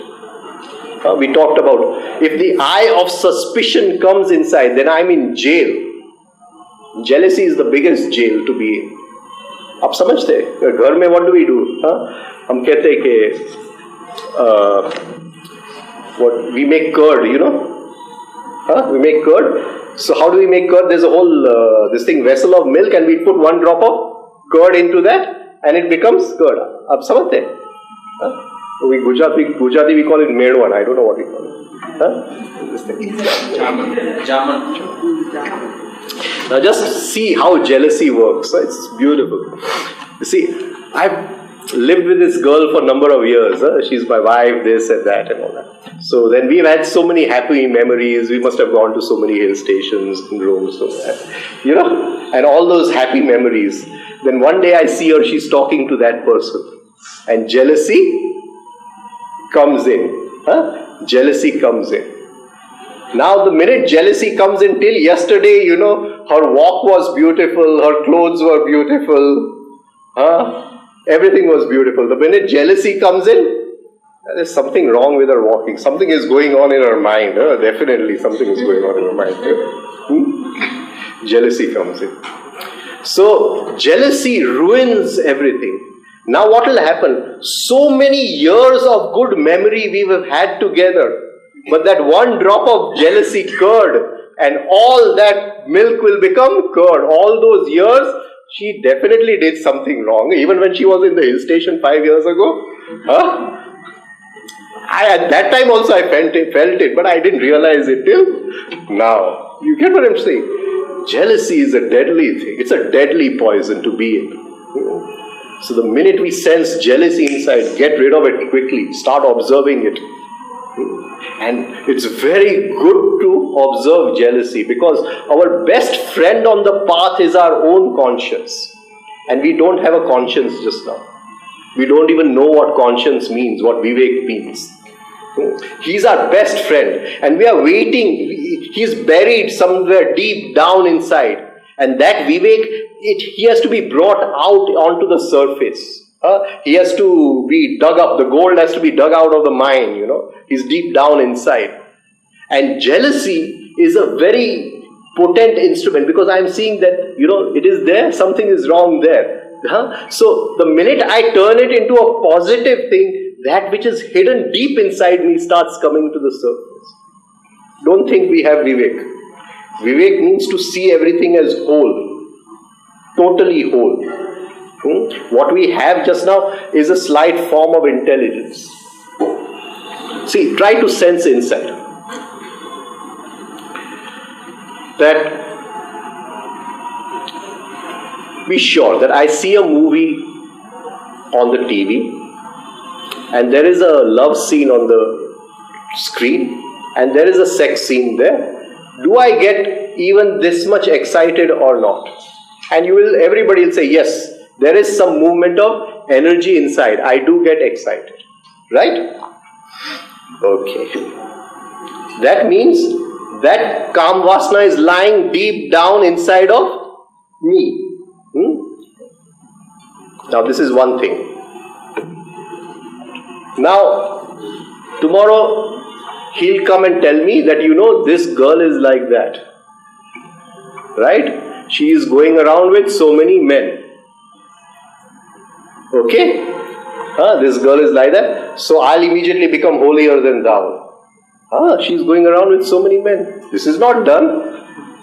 We talked about, if the eye of suspicion comes inside, then I'm in jail. Jealousy is the biggest jail to be in. आप समझते हैं घर में what do we do? हम कहते हैं कि what we make curd, you know? We make curd. So how do we make curd? There's a whole this thing vessel of milk, and we put one drop of curd into that, and it becomes curd. आप समझते हैं? We Gujarati we call it medwan. I don't know what we call it. This thing. Jamun. Now just see how jealousy works. It's beautiful. You see, I've lived with this girl for a number of years. She's my wife, this and that and all that. So then we've had so many happy memories. We must have gone to so many hill stations in Rome, so that, you know, and all those happy memories. Then one day I see her, she's talking to that person. And jealousy comes in. Jealousy comes in. Now the minute jealousy comes in, till yesterday, you know, her walk was beautiful, her clothes were beautiful, everything was beautiful. The minute jealousy comes in, there's something wrong with her walking. Something is going on in her mind. Definitely something is going on in her mind. Jealousy comes in. So, jealousy ruins everything. Now what will happen? So many years of good memory we have had together. But that one drop of jealousy curd, and all that milk will become curd. All those years, she definitely did something wrong. Even when she was in the hill station 5 years ago. At that time also I felt it, but I didn't realize it till now. You get what I'm saying? Jealousy is a deadly thing. It's a deadly poison to be in. So the minute we sense jealousy inside, get rid of it quickly. Start observing it. And it's very good to observe jealousy, because our best friend on the path is our own conscience. And we don't have a conscience just now. We don't even know what conscience means, what Vivek means. He's our best friend. And we are waiting. He's buried somewhere deep down inside. And that Vivek, he has to be brought out onto the surface. He has to be dug up. The gold has to be dug out of the mine, you know. He's deep down inside. And jealousy is a very potent instrument, because I'm seeing that, you know, it is there, something is wrong there. So the minute I turn it into a positive thing, that which is hidden deep inside me starts coming to the surface. Don't think we have Vivek. Vivek means to see everything as whole. Totally whole. What we have just now is a slight form of intelligence. See, try to sense inside. that be sure that I see a movie on the TV and there is a love scene on the screen and there is a sex scene there. Do I get even this much excited or not? And everybody will say, yes, there is some movement of energy inside. I do get excited. Right? Okay. That means that Kam Vasana is lying deep down inside of me. Now this is one thing. Now, tomorrow he'll come and tell me that, this girl is like that. Right? She is going around with so many men. Okay? This girl is like that. So I'll immediately become holier than thou. She's going around with so many men. This is not done.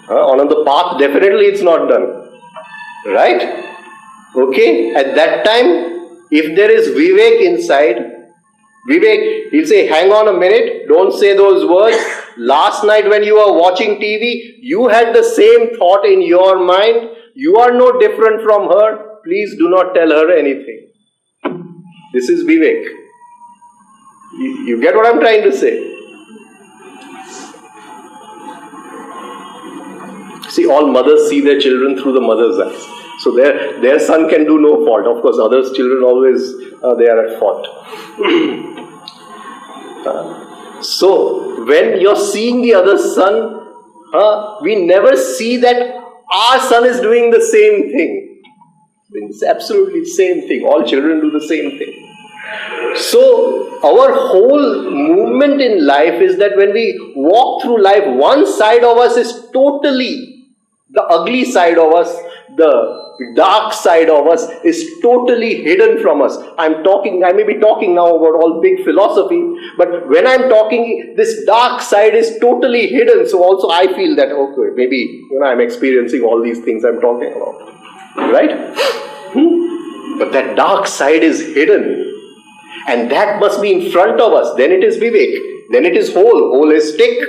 On the path, definitely it's not done. Right? Okay? At that time, if there is Vivek inside, Vivek, he'll say, hang on a minute, don't say those words. Last night when you were watching TV, you had the same thought in your mind. You are no different from her. Please do not tell her anything. This is Vivek. You get what I'm trying to say? See, all mothers see their children through the mother's eyes. So their son can do no fault. Of course, others' children always, they are at fault. So, when you're seeing the other son, we never see that our son is doing the same thing. It's absolutely the same thing. All children do the same thing. So, our whole movement in life is that when we walk through life, one side of us is totally, the ugly side of us, the dark side of us is totally hidden from us. I may be talking now about all big philosophy, but when I'm talking, this dark side is totally hidden. So also I feel that, okay, maybe I'm experiencing all these things I'm talking about. Right? But that dark side is hidden. And that must be in front of us. Then it is Vivek. Then it is whole, holistic.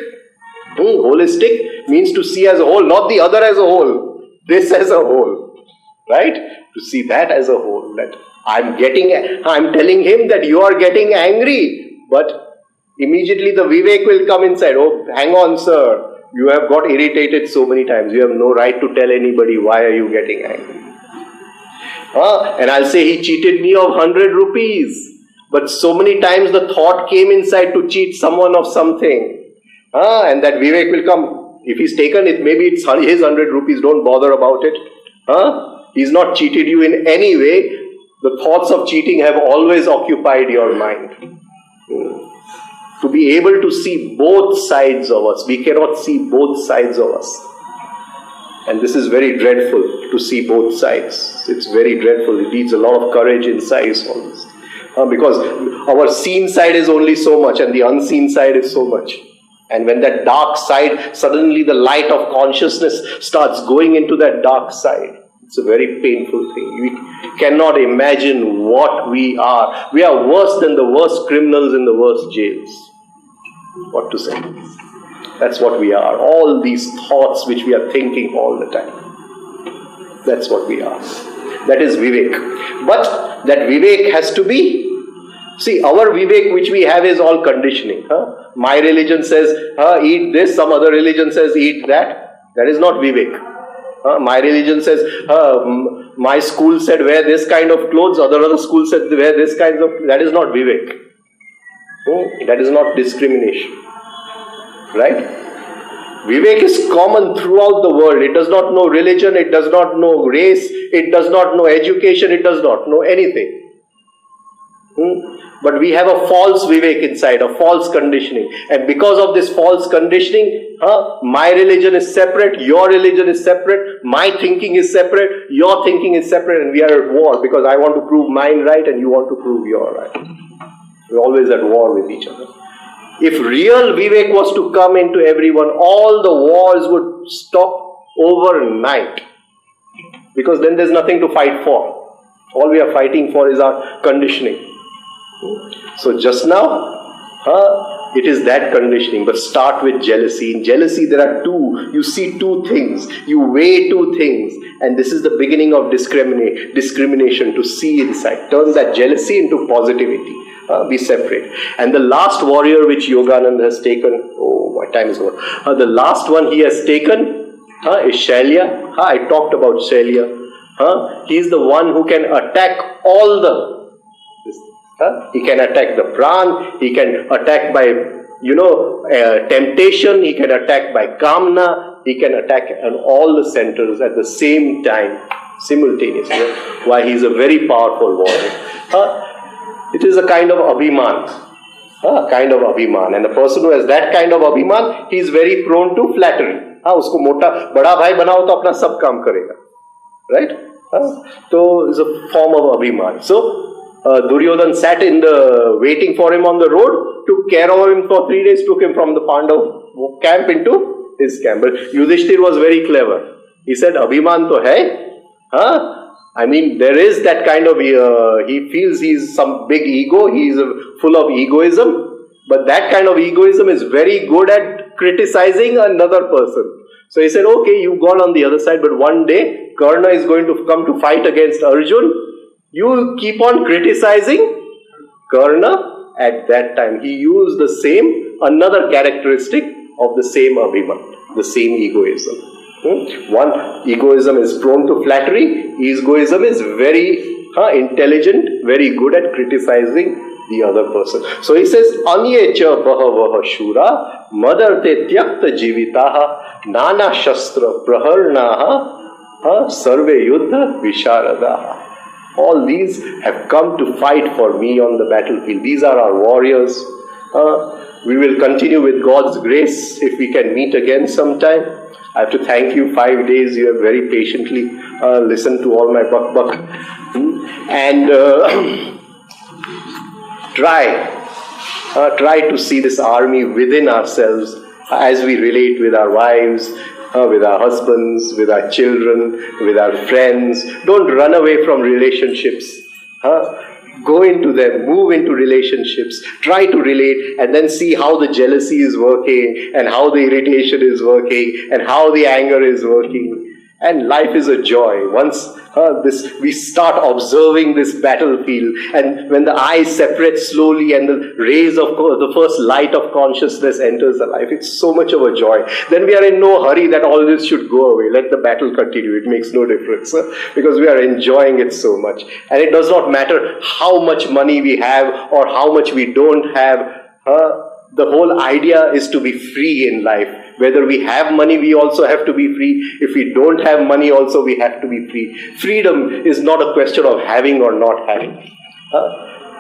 Holistic means to see as a whole, not the other as a whole. This as a whole. Right? To see that as a whole. That I'm telling him that you are getting angry. But immediately the Vivek will come inside. Oh, hang on, sir. You have got irritated so many times. You have no right to tell anybody why are you getting angry. And I'll say he cheated me of 100 rupees. But so many times the thought came inside to cheat someone of something. And that Vivek will come. If he's taken it, maybe it's his 100 rupees. Don't bother about it. He's not cheated you in any way. The thoughts of cheating have always occupied your mind. To be able to see both sides of us. We cannot see both sides of us. And this is very dreadful to see both sides. It's very dreadful. It needs a lot of courage inside all this. Because our seen side is only so much and the unseen side is so much. And when that dark side, suddenly the light of consciousness starts going into that dark side. It's a very painful thing. We cannot imagine what we are. We are worse than the worst criminals in the worst jails. What to say? That's what we are. All these thoughts which we are thinking all the time. That's what we are. That is Vivek. But that Vivek has to be... See, our Vivek which we have is all conditioning. My religion says, eat this. Some other religion says, eat that. That is not Vivek. My religion says, my school said wear this kind of clothes. Other school said wear this kind of... That is not Vivek. That is not discrimination. Right? Vivek is common throughout the world. It does not know religion. It does not know race. It does not know education. It does not know anything. But we have a false Vivek inside, a false conditioning. And because of this false conditioning, my religion is separate, your religion is separate, my thinking is separate, your thinking is separate, and we are at war because I want to prove mine right and you want to prove your right. We're always at war with each other. If real Vivek was to come into everyone, all the wars would stop overnight. Because then there's nothing to fight for. All we are fighting for is our conditioning. So just now, It is that conditioning. But start with jealousy. In jealousy, there are two. You see two things. You weigh two things. And this is the beginning of discrimination, to see inside. Turn that jealousy into positivity. Be separate. And the last warrior which Yogananda has taken, my time is over. The last one he has taken is Shailya. I talked about Shailya. He is the one who can attack all the... He can attack the pran, he can attack by, temptation, he can attack by kamna, he can attack on all the centers at the same time, simultaneously. Why? He is a very powerful warrior. It is a kind of abhiman. And the person who has that kind of abhiman, he is very prone to flattery. Usko mota, bada bhai banao to apna sab kaam karega. Right? So it's a form of abhiman. So Duryodhan sat waiting for him on the road, took care of him for 3 days, took him from the Pandav camp into his camp. But Yudhishthir was very clever. He said, Abhiman to hai? I mean, there is that kind of, he feels he's some big ego, he's full of egoism, but that kind of egoism is very good at criticizing another person. So he said, okay, you've gone on the other side, but one day Karna is going to come to fight against Arjun. You keep on criticizing Karna. At that time, he used the same, another characteristic of the same abhiman, the same egoism. One, egoism is prone to flattery. Egoism is very intelligent, very good at criticizing the other person. So he says, Anyecha bahavaha shura madarte tyakta jivitaha nana shastra praharnaha sarve yuddha visharadaha. All these have come to fight for me on the battlefield. These are our warriors. We will continue with God's grace if we can meet again sometime. I have to thank you. 5 days you have very patiently listened to all my buck. And try to see this army within ourselves as we relate with our wives, with our husbands, with our children, with our friends. Don't run away from relationships. Go into them, move into relationships, try to relate, and then see how the jealousy is working, and how the irritation is working, and how the anger is working. And life is a joy. Once we start observing this battlefield, and when the eyes separate slowly and the rays of the first light of consciousness enters the life, it's so much of a joy. Then we are in no hurry that all this should go away. Let the battle continue. It makes no difference because we are enjoying it so much. And it does not matter how much money we have or how much we don't have. The whole idea is to be free in life. Whether we have money, we also have to be free. If we don't have money, also we have to be free. Freedom is not a question of having or not having.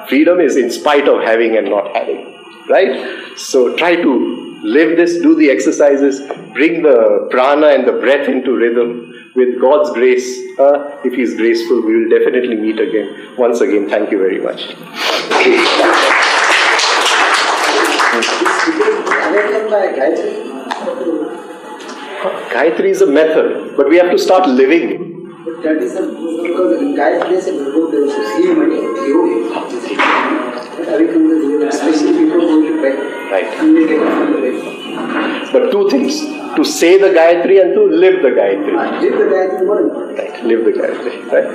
Freedom is in spite of having and not having. Right? So try to live this, do the exercises, bring the prana and the breath into rhythm. With God's grace, if He is graceful, we will definitely meet again. Once again, thank you very much. Gayatri is a method, but we have to start living. That is because in Gayatri is a good ceremony, especially people go to bed. Right. But two things: to say the Gayatri and to live the Gayatri. Live the Gayatri more important. Right. Live the Gayatri. Right.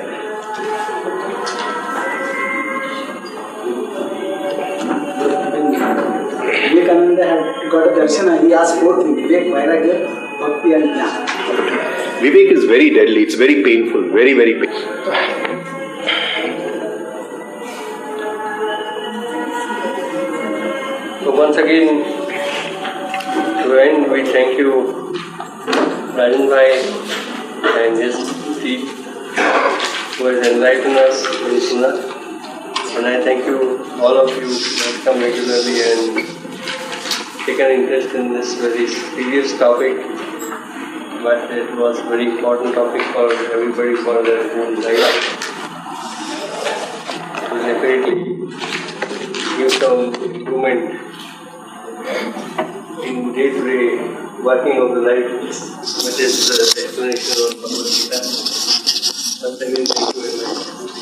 Vivekananda had got a darshana. He asked 4 things: Vivek, Vairagya, Bhakti and Jnana. Vivek is very deadly. It's very painful. Very, very painful. So once again, to end, we thank you, Rajan Bhai and his team, who has enlightened us in Pune. And I thank you, all of you, who have come regularly and taken interest in this very serious topic. But it was a very important topic for everybody for their own life. It will definitely give some improvement in day-to-day working of the life, which is the explanation of Bhagavad-Gita. Once again, thank you very much.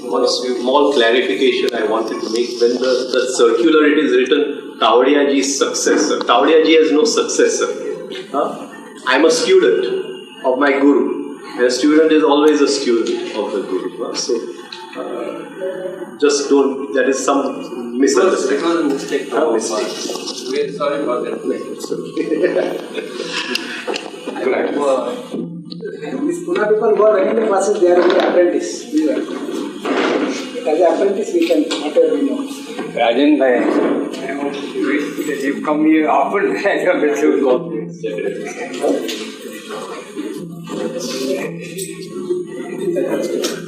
one small clarification I wanted to make. When the circular, it is written Kavadiyaji's successor. Kavadiyaji has no successor. I am a student of my Guru. And a student is always a student of the Guru. So, just don't, that is some misunderstanding. It was a mistake. We're sorry about that. These Pune people who are running the classes, they are only apprentice. As an apprentice, we can, whatever we know. Rajan bhai, you come here often as a bishop.